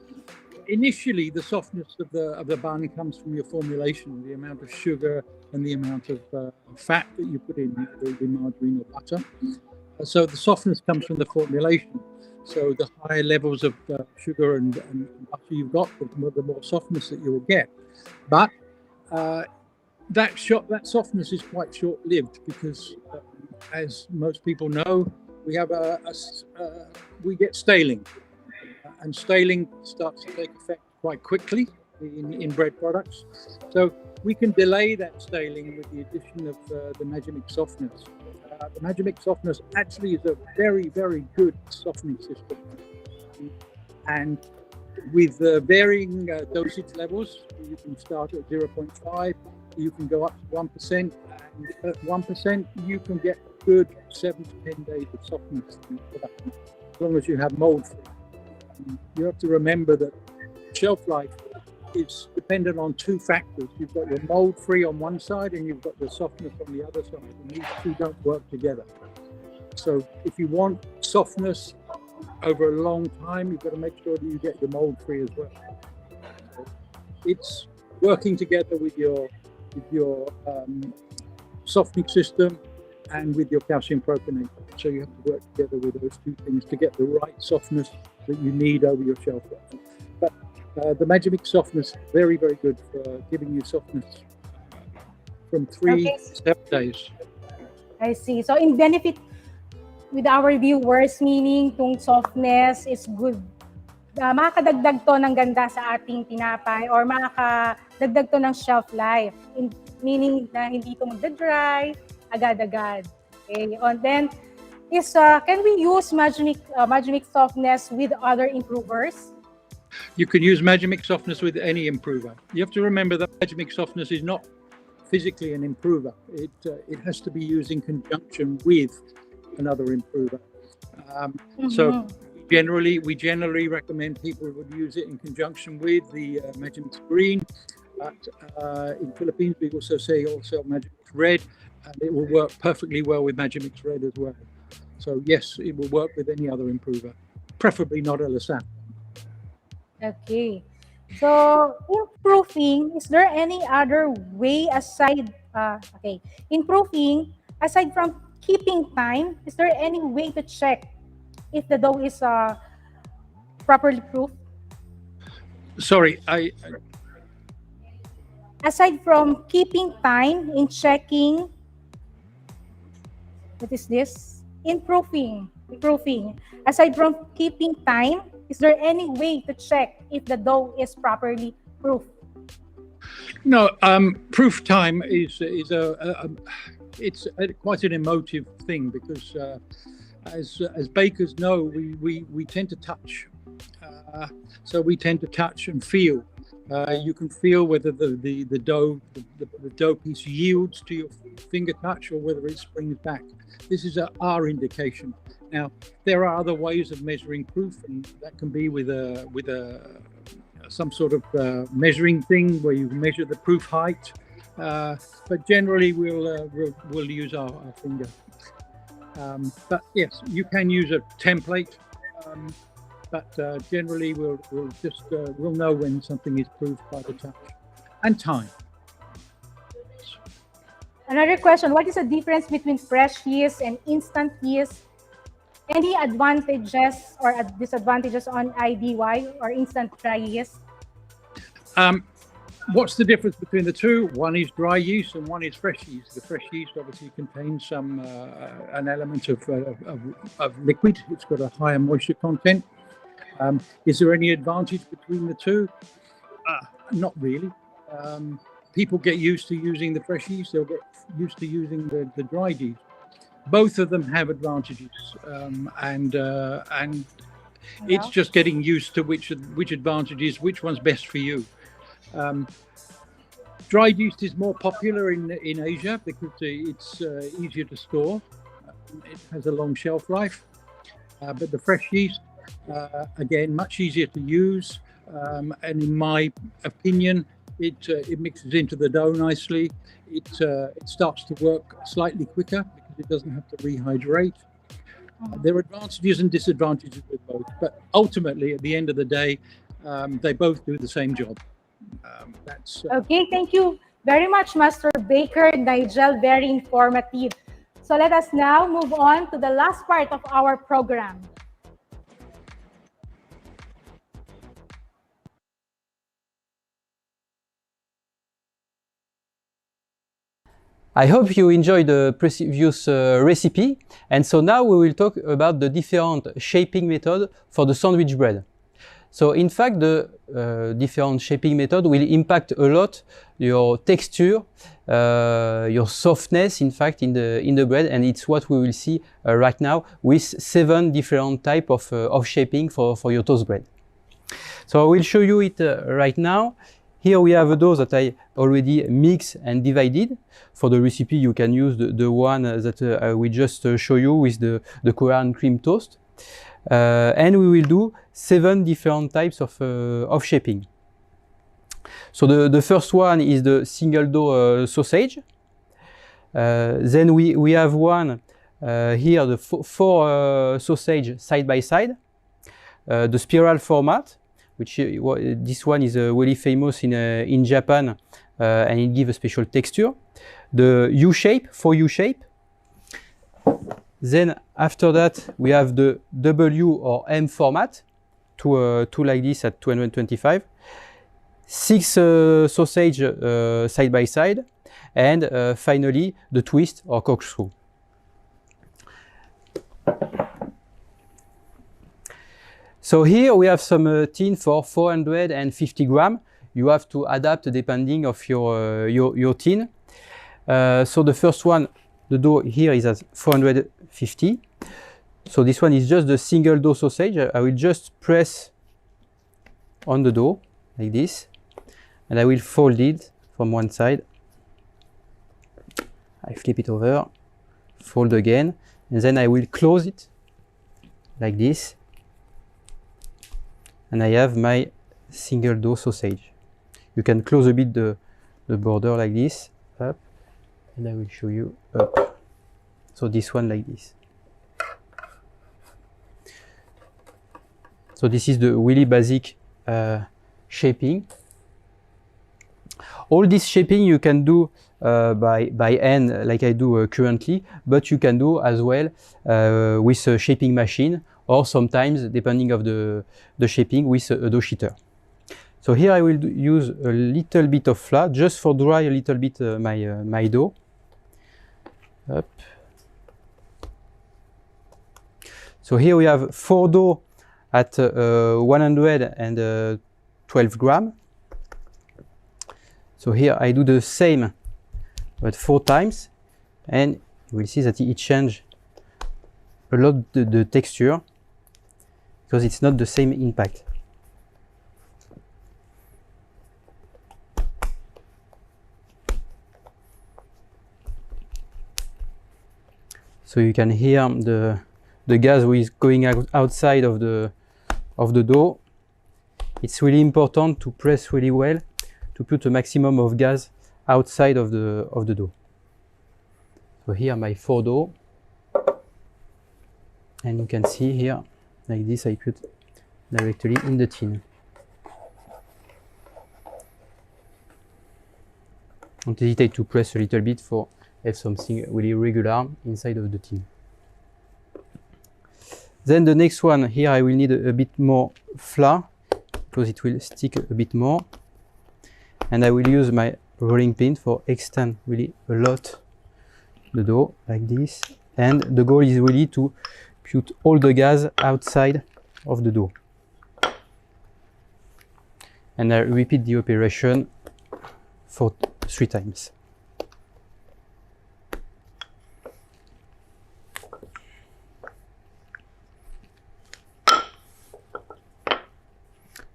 [SPEAKER 4] initially the softness of the bun comes from your formulation, the amount of sugar and the amount of fat that you put in, the margarine or butter. So the softness comes from the formulation. So the higher levels of sugar and butter you've got, the more softness that you will get. But that softness is quite short-lived because, as most people know, we have we get staling, and staling starts to take effect quite quickly in bread products. So we can delay that staling with the addition of the Magimix softness. The Magimix softness actually is a very, very good softening system, and with varying dosage levels, you can start at 0.5, you can go up to 1%, and at 1% you can get good 7 to 10 days of softness as long as you have mold free. You have to remember that shelf life is dependent on two factors. You've got your mold free on one side and you've got the softness on the other side, and these two don't work together. So if you want softness over a long time, you've got to make sure that you get your mold free as well. So it's working together with your softening system and with your calcium propionate. So you have to work together with those two things to get the right softness that you need over your shelf life. But the Magimix softness, very, very good for giving you softness from 3 to 7 days.
[SPEAKER 2] I see. So in benefit with our viewers, meaning itong softness is good. Makakadagdag to ng ganda sa ating tinapay or makakadagdag to ng shelf life. Meaning na hindi ito magda-dry agad-agad. Okay. And then, can we use Magimix softness with other improvers?
[SPEAKER 4] You can use Magimix softness with any improver. You have to remember that Magimix softness is not physically an improver. It has to be used in conjunction with another improver. So we generally recommend people would use it in conjunction with the Magimix Green. But in Philippines, we also say Magimix Red, and it will work perfectly well with Magimix Red as well. So yes, it will work with any other improver, preferably not a Lesaffre.
[SPEAKER 2] Okay. So, in proofing, is there any other way aside, in proofing, aside from keeping time, is there any way to check if the dough is properly proofed?
[SPEAKER 4] Sorry,
[SPEAKER 2] Aside from keeping time in checking, what is this? In proofing, aside from keeping time, is there any way to check if the dough is properly proofed?
[SPEAKER 4] No, proof time is quite an emotive thing because as bakers know, we tend to touch, so we tend to touch and feel. You can feel whether the dough piece yields to your finger touch or whether it springs back. This is our indication. Now, there are other ways of measuring proof, and that can be with some sort of measuring thing where you measure the proof height. But generally, we'll use our finger. But yes, you can use a template. But generally, we'll know when something is proofed by the touch and time.
[SPEAKER 2] Another question: what is the difference between fresh yeast and instant yeast? Any advantages or disadvantages on IDY or instant dry yeast?
[SPEAKER 4] What's the difference between the two? One is dry yeast and one is fresh yeast. The fresh yeast obviously contains an element of liquid. It's got a higher moisture content. Is there any advantage between the two? Not really. People get used to using the fresh yeast. They'll get used to using the dry yeast. Both of them have advantages, and it's just getting used to which advantages, which one's best for you. Dried yeast is more popular in Asia because it's easier to store. It has a long shelf life, but the fresh yeast, again, much easier to use, and in my opinion, it mixes into the dough nicely. It starts to work slightly quicker because it doesn't have to rehydrate. There are advantages and disadvantages with both, but ultimately, at the end of the day, they both do the same job.
[SPEAKER 2] Okay, thank you very much, Master Baker Nigel. Very informative. So let us now move on to the last part of our program.
[SPEAKER 5] I hope you enjoyed the previous recipe, and so now we will talk about the different shaping method for the sandwich bread. So in fact, the different shaping method will impact a lot your texture, your softness, in fact, in the bread, and it's what we will see right now with 7 different type of shaping for your toast bread. So I will show you it right now. Here we have a dough that I already mixed and divided. For the recipe, you can use the one that I will just show you with the Korean cream toast. And we will do 7 different types of shaping. So the first one is the single dough sausage. Then we have one here the four sausage side by side. The spiral format, which this one is really famous in Japan, and it gives a special texture. The U shape, 4U shape. Then after that we have the W or M format, two like this at 225. 6 sausage side by side, and finally the twist or corkscrew. So here we have some tin for 450 grams. You have to adapt depending of your tin. So the first one, the dough here is at 450. So this one is just the single dough sausage. I will just press on the dough like this, and I will fold it from one side. I flip it over, fold again, and then I will close it like this. And I have my single dough sausage. You can close a bit the border like this, up, and I will show you up. So this one like this. So this is the really basic shaping. All this shaping you can do by hand, like I do currently, but you can do as well with a shaping machine, or sometimes, depending of the shaping, with a dough sheeter. So here I will use a little bit of flour, just for dry a little bit my dough. Up. So here we have 4 dough at 112 grams. So here I do the same, but 4 times, and you will see that it changes a lot the texture, because it's not the same impact. So you can hear the gas which is going outside of the dough. It's really important to press really well to put a maximum of gas outside of the dough. So here my 4 dough, and you can see here like this I put directly in the tin. Don't hesitate to press a little bit for have something really regular inside of the tin. Then the next one, here I will need a bit more flour because it will stick a bit more, and I will use my rolling pin for extend really a lot the dough like this, and the goal is really to put all the gas outside of the dough. And I repeat the operation for 3 times.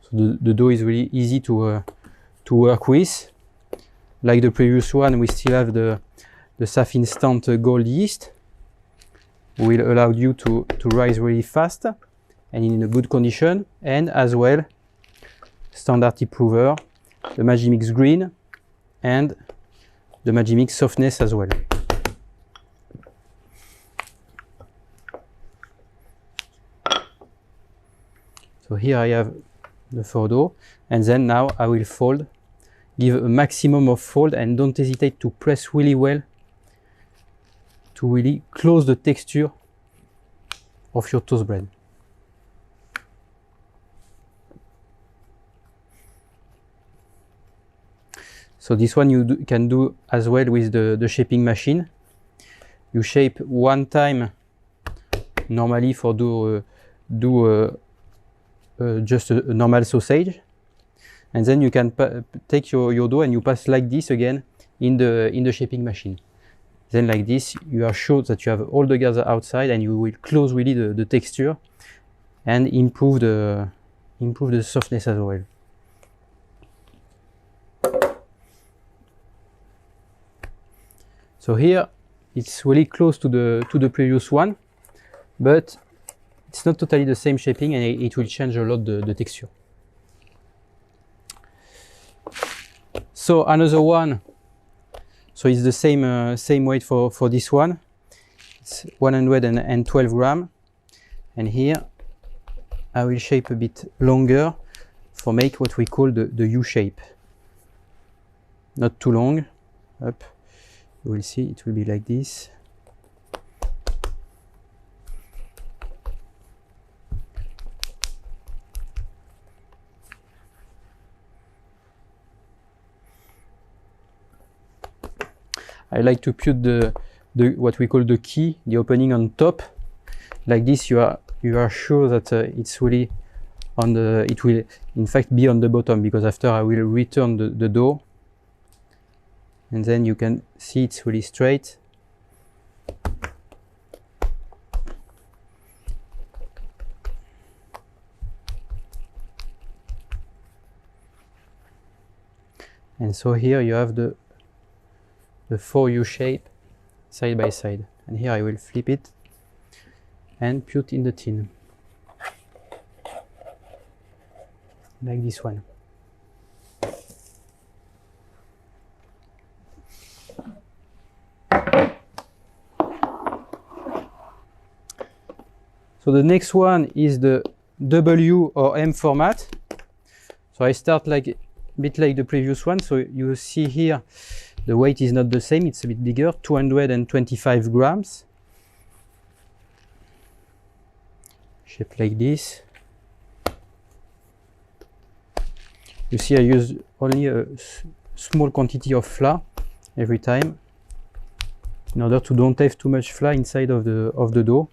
[SPEAKER 5] So the dough is really easy to work with. Like the previous one, we still have the Saffre instant gold yeast, will allow you to rise really fast and in a good condition, and as well standard improver, the Magimix green and the Magimix softness as well. So here I have the 4 dough, and then now I will fold, give a maximum of fold, and don't hesitate to press really well to really close the texture of your toast bread. So this one you can do as well with the shaping machine. You shape 1 time normally for just a normal sausage, and then you can take your dough and you pass like this again in the shaping machine. Then like this you are sure that you have all the gas outside, and you will close really the texture and improve the softness as well. So here it's really close to the previous one, but it's not totally the same shaping, and it will change a lot the texture. So another one, so it's the same weight for this one. it's 112 grams, and here I will shape a bit longer for make what we call the U shape. Not too long. Up, you will see it will be like this. I like to put the what we call the key, the opening on top. Like this, you are sure that it's really on the. It will in fact be on the bottom, because after I will return the dough, and then you can see it's really straight. And so here you have the 4U shape side by side, and here I will flip it and put in the tin like this one. So the next one is the W or M format. So I start like a bit like the previous one. So you see here the weight is not the same, it's a bit bigger, 225 grams. Shape like this. You see I use only a small quantity of flour every time, in order to don't have too much flour inside of the dough.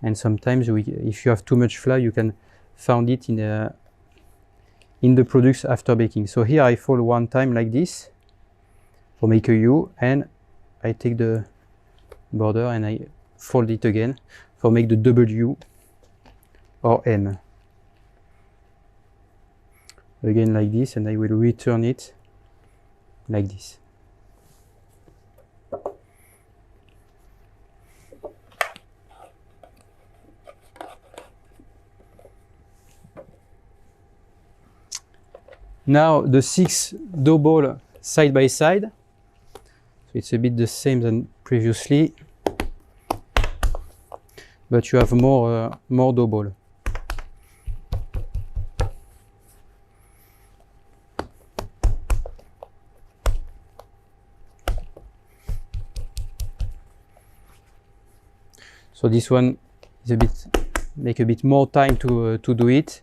[SPEAKER 5] And sometimes if you have too much flour, you can find it in the products after baking. So here I fold one time like this for make a U, and I take the border and I fold it again for make the W or M. Again like this, and I will return it like this. Now the 6 dough ball side by side. So it's a bit the same than previously, but you have more dough ball. So this one is a bit make a bit more time to do it,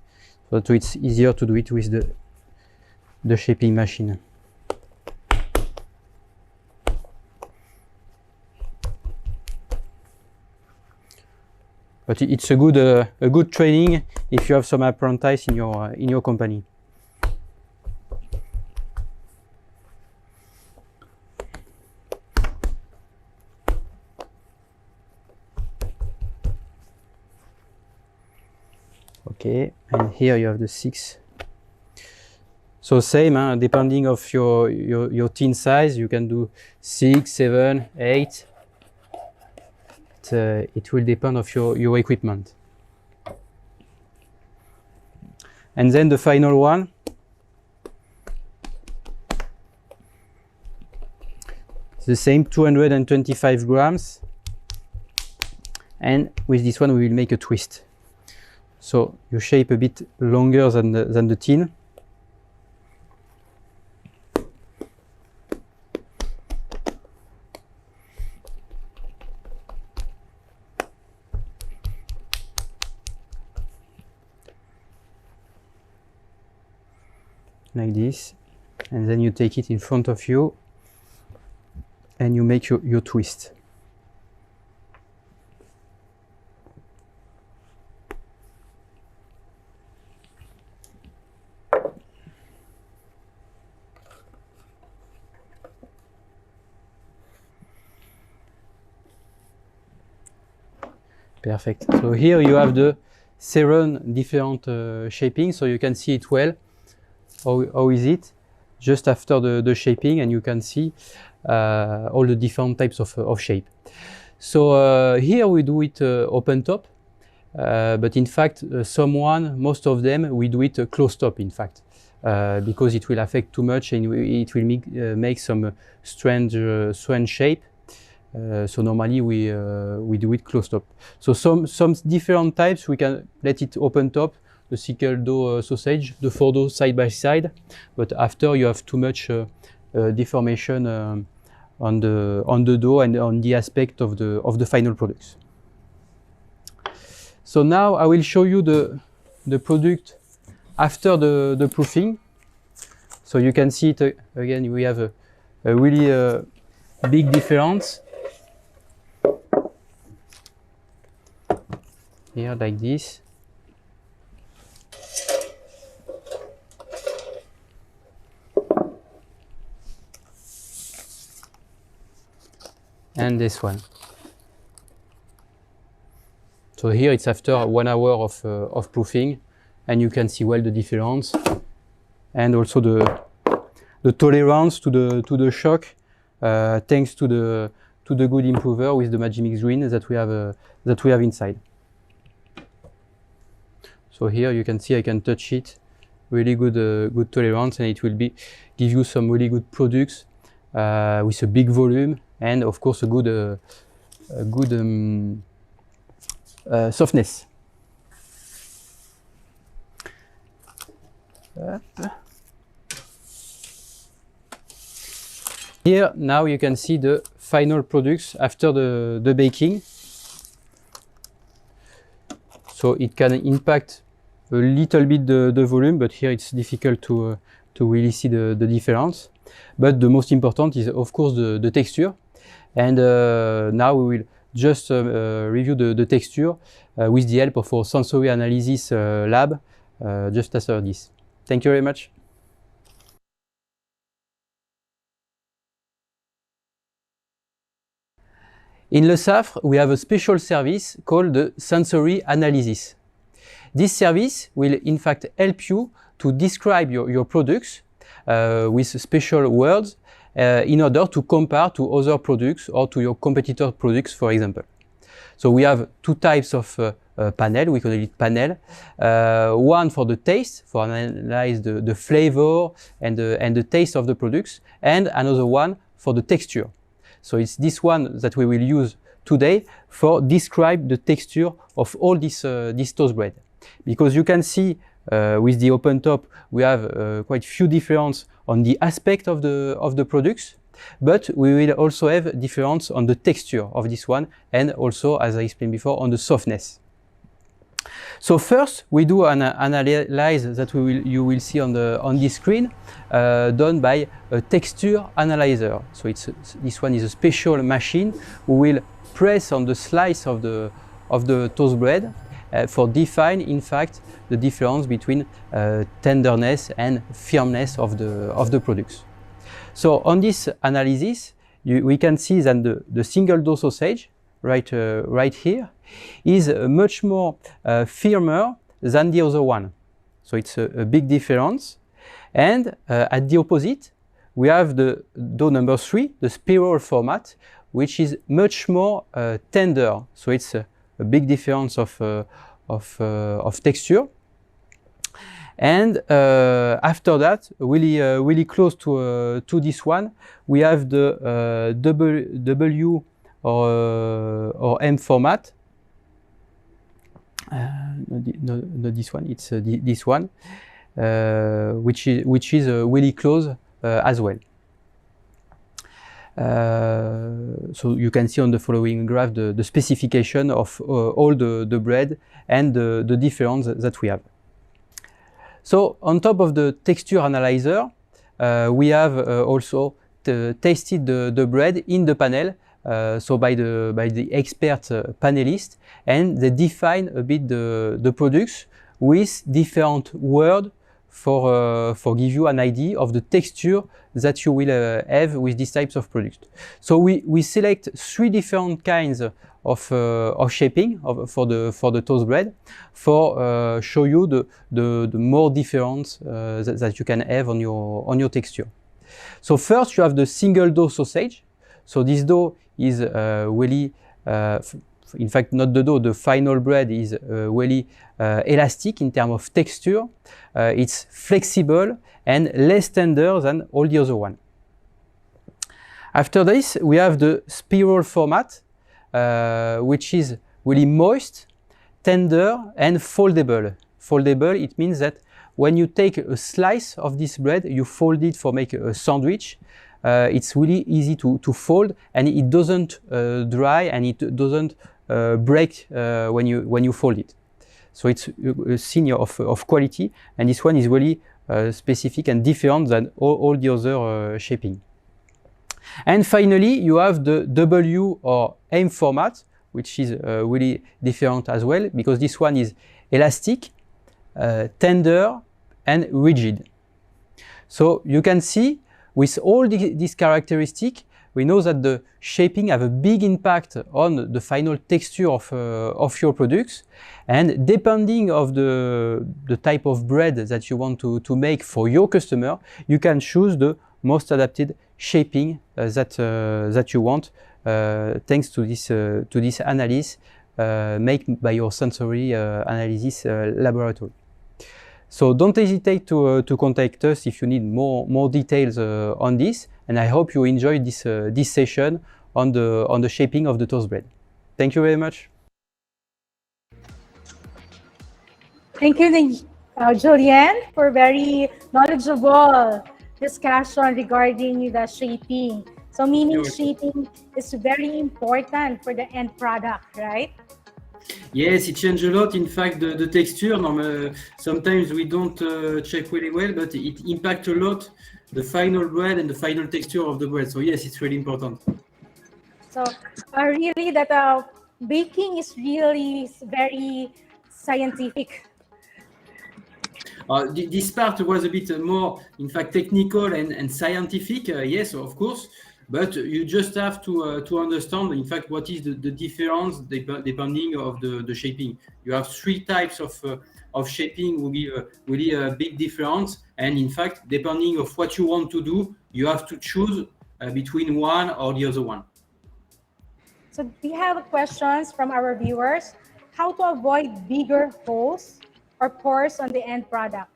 [SPEAKER 5] so it's easier to do it with the shaping machine. But it's a good training if you have some apprentice in your company. Okay, and here you have the 6. So same, depending of your tin size, you can do 6, 7, 8. It will depend of your equipment. And then the final one. It's the same, 225 grams. And with this one we will make a twist. So you shape a bit longer than the tin. Like this, and then you take it in front of you and you make your twist. Perfect. So here you have the 7 different shapings, so you can see it well. How is it? Just after the shaping, and you can see all the different types of shape. So here we do it open top, but in fact most of them we do it closed top in fact, because it will affect too much and it will make some strange shape. So normally we do it closed top. So some different types, we can let it open top, the single dough sausage, the 4 dough side by side, but after you have too much deformation on the dough and on the aspect of the final products. So now I will show you the product after the proofing. So you can see it again, we have a really big difference. Here like this. And this one. So here it's after 1 hour of proofing, and you can see well the difference, and also the tolerance to the shock, thanks to the good improver with the Magimix Green that we have inside. So here you can see I can touch it, really good tolerance, and it will give you some really good products with a big volume and of course a good softness. Here now you can see the final products after the baking. So it can impact a little bit the volume, but here it's difficult to really see the difference. But the most important is of course the texture. And now we will just review the texture with the help of our sensory analysis lab just after this. Thank you very much. In Lesaffre, we have a special service called the sensory analysis. This service will in fact help you to describe your products with special words in order to compare to other products or to your competitor products, for example. So we have 2 types of panel, we call it panel. One for the taste, for analyze the flavor and the taste of the products, and another one for the texture. So it's this one that we will use today for describe the texture of all this toast bread. Because you can see with the open top, we have quite few difference on the aspect of the products, but we will also have difference on the texture of this one, and also, as I explained before, on the softness. So first, we do an analysis that you will see on this screen, done by a texture analyzer. So this one is a special machine who will press on the slice of the toast bread for define, in fact, the difference between tenderness and firmness of the products. So on this analysis, we can see that the single dough sausage, right here, is much more firmer than the other one. So it's a big difference. And at the opposite, we have the dough number 3, the spiral format, which is much more tender. So it's a big difference of texture. And after that, really close to this one, we have the W or M format. Not this one, it's this one, which is really close as well. So you can see on the following graph the specification of all the bread and the difference that we have. So on top of the texture analyzer, we have also tasted the bread in the panel, so by the expert panelists, and they define a bit the products with different words for give you an idea of the texture that you will have with these types of products. So we select 3 different kinds of shaping for the toast bread for show you the more difference that you can have on your texture. So first you have the single dough sausage. So this dough is really in fact not the dough, the final bread is really elastic in terms of texture. It's flexible and less tender than all the other one. After this, we have the spiral format, which is really moist, tender, and foldable. Foldable, it means that when you take a slice of this bread, you fold it for make a sandwich. It's really easy to fold, and it doesn't dry, and it doesn't break when you fold it. So it's a sign of quality, and this one is really specific and different than all the other shaping. And finally, you have the W or M format, which is really different as well, because this one is elastic, tender, and rigid. So you can see with all these characteristics, we know that the shaping have a big impact on the final texture of your products. And depending of the type of bread that you want to make for your customer, you can choose the most adapted shaping that you want, thanks to this analysis made by your sensory analysis laboratory. So don't hesitate to contact us if you need more details on this. And I hope you enjoyed this session on the shaping of the toast bread. Thank you very much.
[SPEAKER 2] Thank you, Julien, for very knowledgeable discussion regarding the shaping. So meaning shaping is very important for the end product, right?
[SPEAKER 6] Yes, it changes a lot. In fact, the texture, sometimes we don't check really well, but it impacts a lot the final bread and the final texture of the bread. So yes, it's really important.
[SPEAKER 2] So really that baking is really very scientific.
[SPEAKER 6] This part was a bit more, in fact, technical and scientific. Yes, of course. But you just have to understand, in fact, what is the difference depending of the shaping. You have three types of shaping will give really a big difference. And in fact, depending of what you want to do, you have to choose between one or the other one.
[SPEAKER 2] So we have questions from our viewers. How to avoid bigger holes or pores on the end product?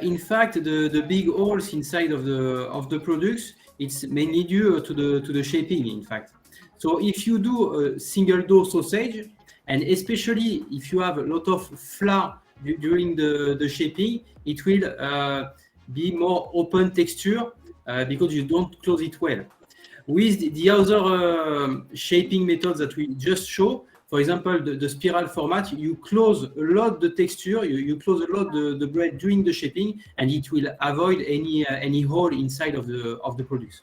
[SPEAKER 6] In fact, the big holes inside of the products, it's mainly due to the shaping, in fact. So if you do a single dough sausage, and especially if you have a lot of flour during the shaping, it will be more open texture because you don't close it well. With the other shaping methods that we just show, for example, the spiral format, you close a lot the texture, you close a lot the bread during the shaping, and it will avoid any hole inside of the products.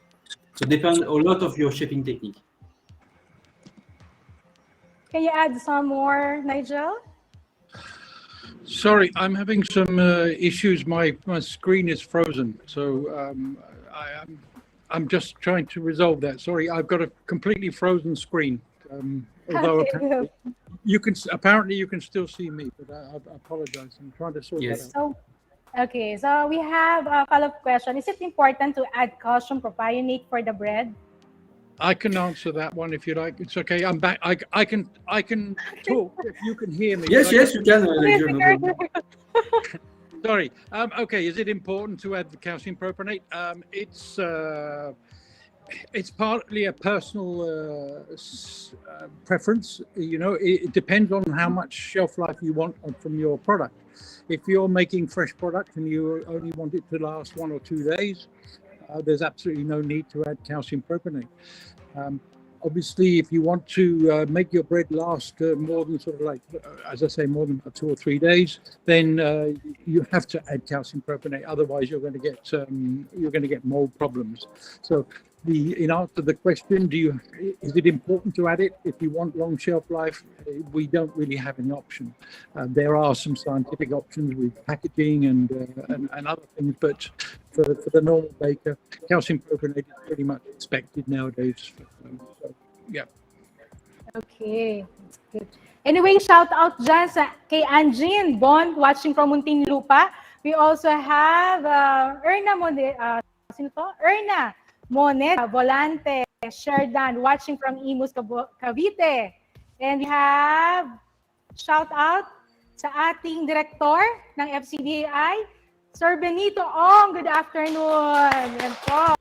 [SPEAKER 6] So depends a lot of your shaping technique.
[SPEAKER 2] Can you add some more, Nigel?
[SPEAKER 4] Sorry, I'm having some issues. My screen is frozen, so I'm just trying to resolve that. Sorry, I've got a completely frozen screen. Although
[SPEAKER 2] Okay.
[SPEAKER 4] apparently you can still see me, but I apologize. I'm trying to sort that out.
[SPEAKER 2] So we have a follow-up question. Is it important to add calcium propionate for the bread?
[SPEAKER 4] I can answer that one if you like. It's okay. I'm back. I can talk if you can hear me.
[SPEAKER 6] Yes, you can.
[SPEAKER 4] Sorry. Okay. Is it important to add the calcium propionate? It's partly a personal preference. You know, it depends on how much shelf life you want from your product. If you're making fresh product and you only want it to last 1 or 2 days, there's absolutely no need to add calcium propionate. Obviously, if you want to make your bread last more than sort of like, as I say, more than 2 or 3 days, then you have to add calcium propionate. Otherwise, you're going to get mold problems. So, in answer to the question, is it important to add it if you want long shelf life? We don't really have an option. There are some scientific options with packaging and other things, but for the normal baker, calcium propionate is pretty much expected nowadays. So, yeah.
[SPEAKER 2] Okay, that's good. Anyway, shout out dyan kay Anjin Bond watching from Muntinlupa. We also have Erna Monet, Volante, Sherdan watching from Imus, Cavite. And we have shout out sa ating director ng FCDAI, Sir Benito Ong. Good afternoon. Yan po.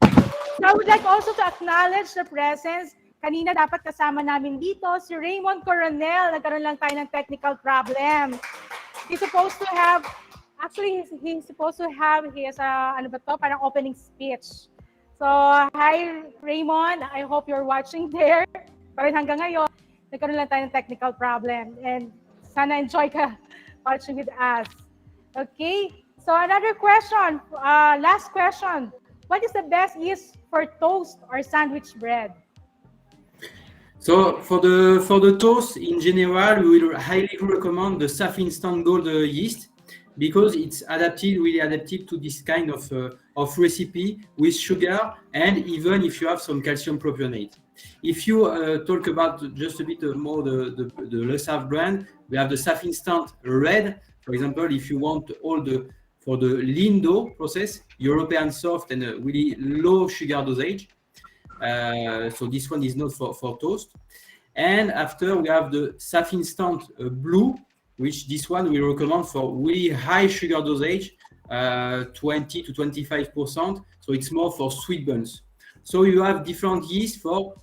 [SPEAKER 2] So I would like also to acknowledge the presence. Kanina dapat kasama namin dito si Raymond Coronel. Nagkaroon lang tayo ng technical problem. He's supposed to have, he's supposed to have his, parang opening speech. So, hi Raymond, I hope you're watching there. Pero hanggang ngayon, nagkaroon lang tayo ng technical problem. And sana enjoy ka watching with us. Okay, so another question, last question. What is the best yeast for toast or sandwich bread?
[SPEAKER 6] So for the toast in general, we will highly recommend the Saffre Instant Gold yeast because it's really adapted to this kind of recipe with sugar and even if you have some calcium propionate. If you talk about just a bit more the Lesaffre brand, we have the Saffre Instant Red. For example, if you want for the lean dough process, European soft and really low sugar dosage. So this one is not for toast. And after we have the Saffre Instant Blue, which this one we recommend for really high sugar dosage, 20 to 25%. So it's more for sweet buns. So you have different yeast for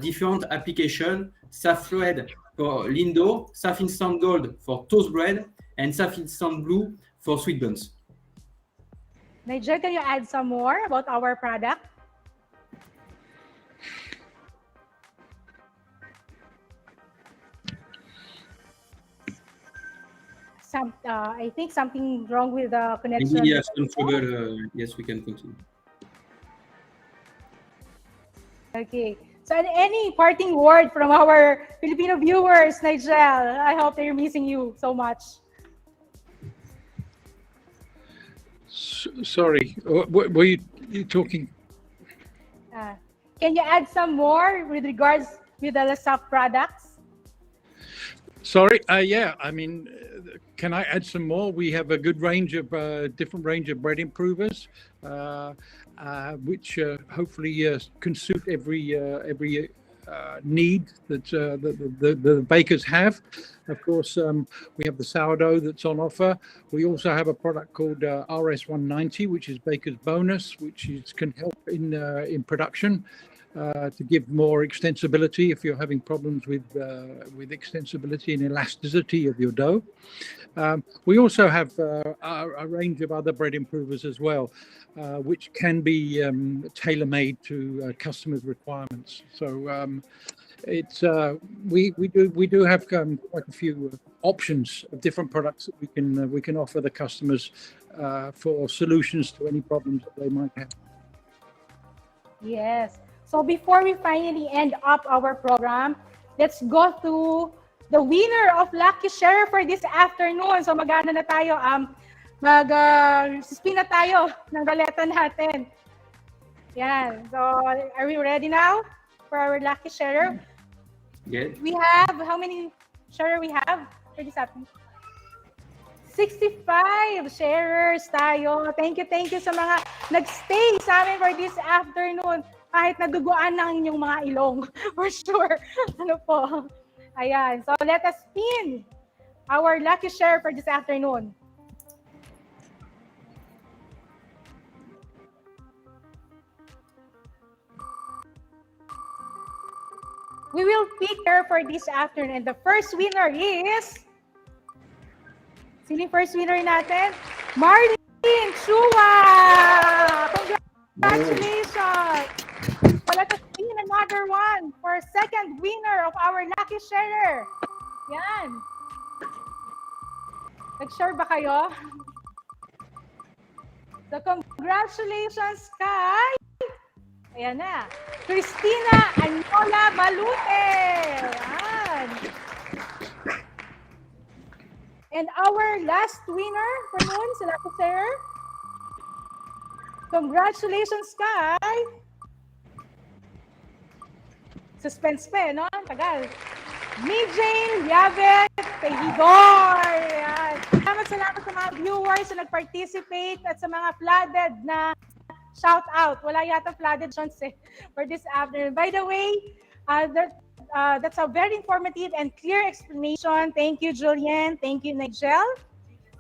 [SPEAKER 6] different application. Saffre Red for lean dough, Saffre Instant Gold for toast bread, and Saffre Instant Blue for sweet buns.
[SPEAKER 2] Nigel, can you add some more about our product? I think something wrong with the connection.
[SPEAKER 6] Maybe you have some trouble. Yes, we can continue.
[SPEAKER 2] Okay. So any parting word from our Filipino viewers, Nigel? I hope they're missing you so much.
[SPEAKER 4] Sorry, were you talking?
[SPEAKER 2] Can you add some more with regards with the Lesaffre products?
[SPEAKER 4] Sorry, yeah, I mean, can I add some more? We have a good range of different range of bread improvers, which hopefully can suit every need that the bakers have. Of course, we have the sourdough that's on offer. We also have a product called RS190, which is Baker's Bonus, which can help in production. To give more extensibility if you're having problems with extensibility and elasticity of your dough. We also have a range of other bread improvers as well, which can be tailor-made to customers' requirements. So it's we do have quite a few options of different products that we can offer the customers for solutions to any problems that they might have.
[SPEAKER 2] Yes. So before we finally end up our program, let's go to the winner of Lucky Share for this afternoon. So mag-ano na tayo, spin na tayo ng baleta natin. Yan. So are we ready now for our Lucky Share?
[SPEAKER 6] Yes.
[SPEAKER 2] We have, how many share we have for this afternoon? 65 sharers tayo. Thank you sa mga nagstay sa amin for this afternoon. Kahit naduguan ng inyong mga ilong, for sure. Ano po? Ayan. So, let us spin our lucky share for this afternoon. We will pick her for this afternoon. And the first winner is... Sino yung first winner natin? Marlene Chua! Congratulations! Let us spin another one for second winner of our lucky share. Yan. Nag-share ba kayo? So congratulations kay, ayan na, Cristina Anyola Malute. Yan. And our last winner for noon, sa lucky share. Congratulations kay, suspense pa, no? Tagal. Mijane Yavet Tehidor. Salamat sa mga viewers na nag-participate at sa mga flooded na shout out. Wala yata flooded chance for this afternoon. By the way, that's a very informative and clear explanation. Thank you, Julien. Thank you, Nigel,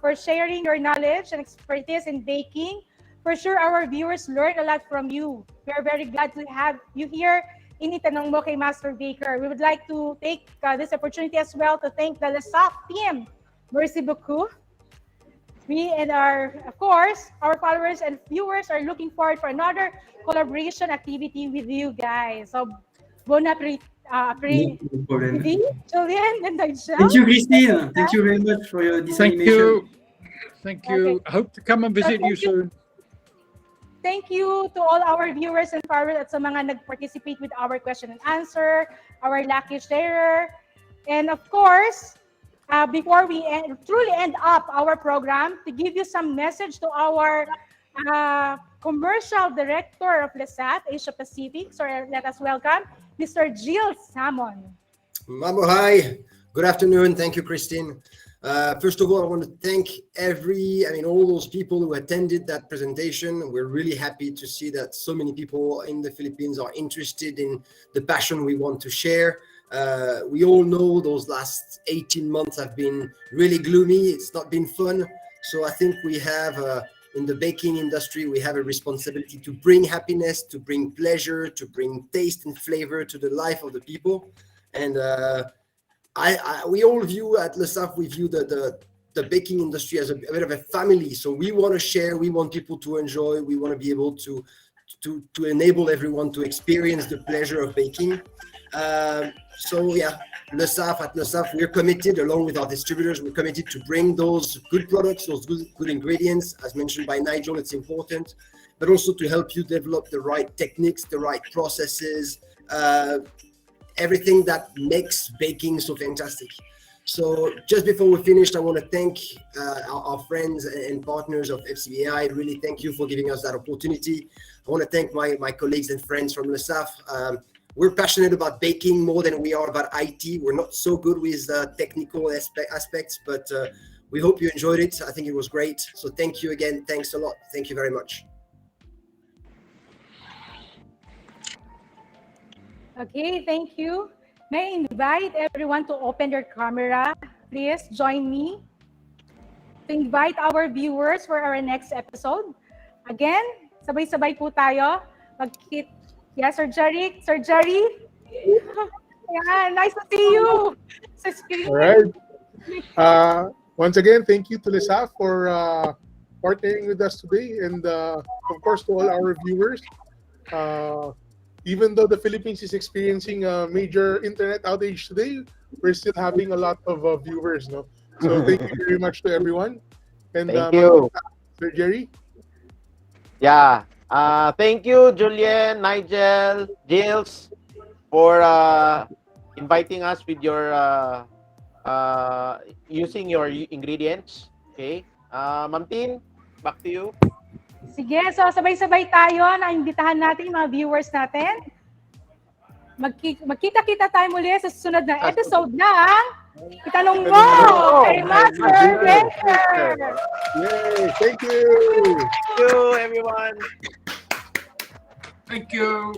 [SPEAKER 2] for sharing your knowledge and expertise in baking. For sure, our viewers learned a lot from you. We are very glad to have you here in Itanong mo kay Master Baker. We would like to take this opportunity as well to thank the Lesaffre team. Merci beaucoup. We and of course, our followers and viewers are looking forward for another collaboration activity with you guys. So, bon appétit,
[SPEAKER 6] No problem.
[SPEAKER 2] Julien and Nigel.
[SPEAKER 6] Thank you, Christine. Thank you very much for this
[SPEAKER 4] Thank
[SPEAKER 6] animation.
[SPEAKER 4] you. Thank you.
[SPEAKER 2] Okay.
[SPEAKER 4] I hope to come and visit you
[SPEAKER 2] Thank you.
[SPEAKER 4] soon.
[SPEAKER 2] Thank you to all our viewers and followers at sa mga nag-participate with our question and answer, our lucky sharer. And of course, before we truly end up our program, to give you some message to our commercial director of Lesaffre, Asia Pacific. So let us welcome Mr. Gilles Salmon.
[SPEAKER 7] Mabuhay. Good afternoon. Thank you, Christine. First of all, I want to thank all those people who attended that presentation. We're really happy to see that so many people in the Philippines are interested in the passion we want to share. We all know those last 18 months have been really gloomy. It's not been fun. So I think we have, in the baking industry, we have a responsibility to bring happiness, to bring pleasure, to bring taste and flavor to the life of the people. And we all view at Lesaffre, we view the baking industry as a bit of a family. So we want to share, we want people to enjoy, we want to be able to enable everyone to experience the pleasure of baking. So yeah, at Lesaffre, we're committed, along with our distributors, we're committed to bring those good products, those good ingredients. As mentioned by Nigel, it's important, but also to help you develop the right techniques, the right processes, everything that makes baking so fantastic. So just before we finished, I want to thank our friends and partners of FCBI. Really thank you for giving us that opportunity. I want to thank my colleagues and friends from Lesaffre. We're passionate about baking more than we are about IT. We're not so good with technical aspects, but we hope you enjoyed it. I think it was great. So thank you again. Thanks a lot. Thank you very much.
[SPEAKER 2] Okay, thank you. May I invite everyone to open their camera. Please join me to invite our viewers for our next episode. Again, sabay-sabay po tayo. Yeah, Sir Jerry. Sir Jerry. Yeah, nice to see you. Sa screen.
[SPEAKER 1] All right. Once again, thank you to Lesaffre for partnering with us today, and of course to all our viewers. Even though the Philippines is experiencing a major internet outage today, we're still having a lot of viewers. No, so thank you very much to everyone. And
[SPEAKER 8] Thank you.
[SPEAKER 1] Sir Jerry.
[SPEAKER 8] Yeah. Thank you, Julien, Nigel, Gilles, for inviting us with your using your ingredients. Okay. Ma'am Tin, back to you.
[SPEAKER 2] Sige, so sabay-sabay tayo na imbitahan natin yung mga viewers natin. Magkita-kita tayo muli sa susunod na episode ng Itanong Mo kay Master Baker.
[SPEAKER 1] Yay! Thank you!
[SPEAKER 8] Thank you, everyone.
[SPEAKER 4] Thank you.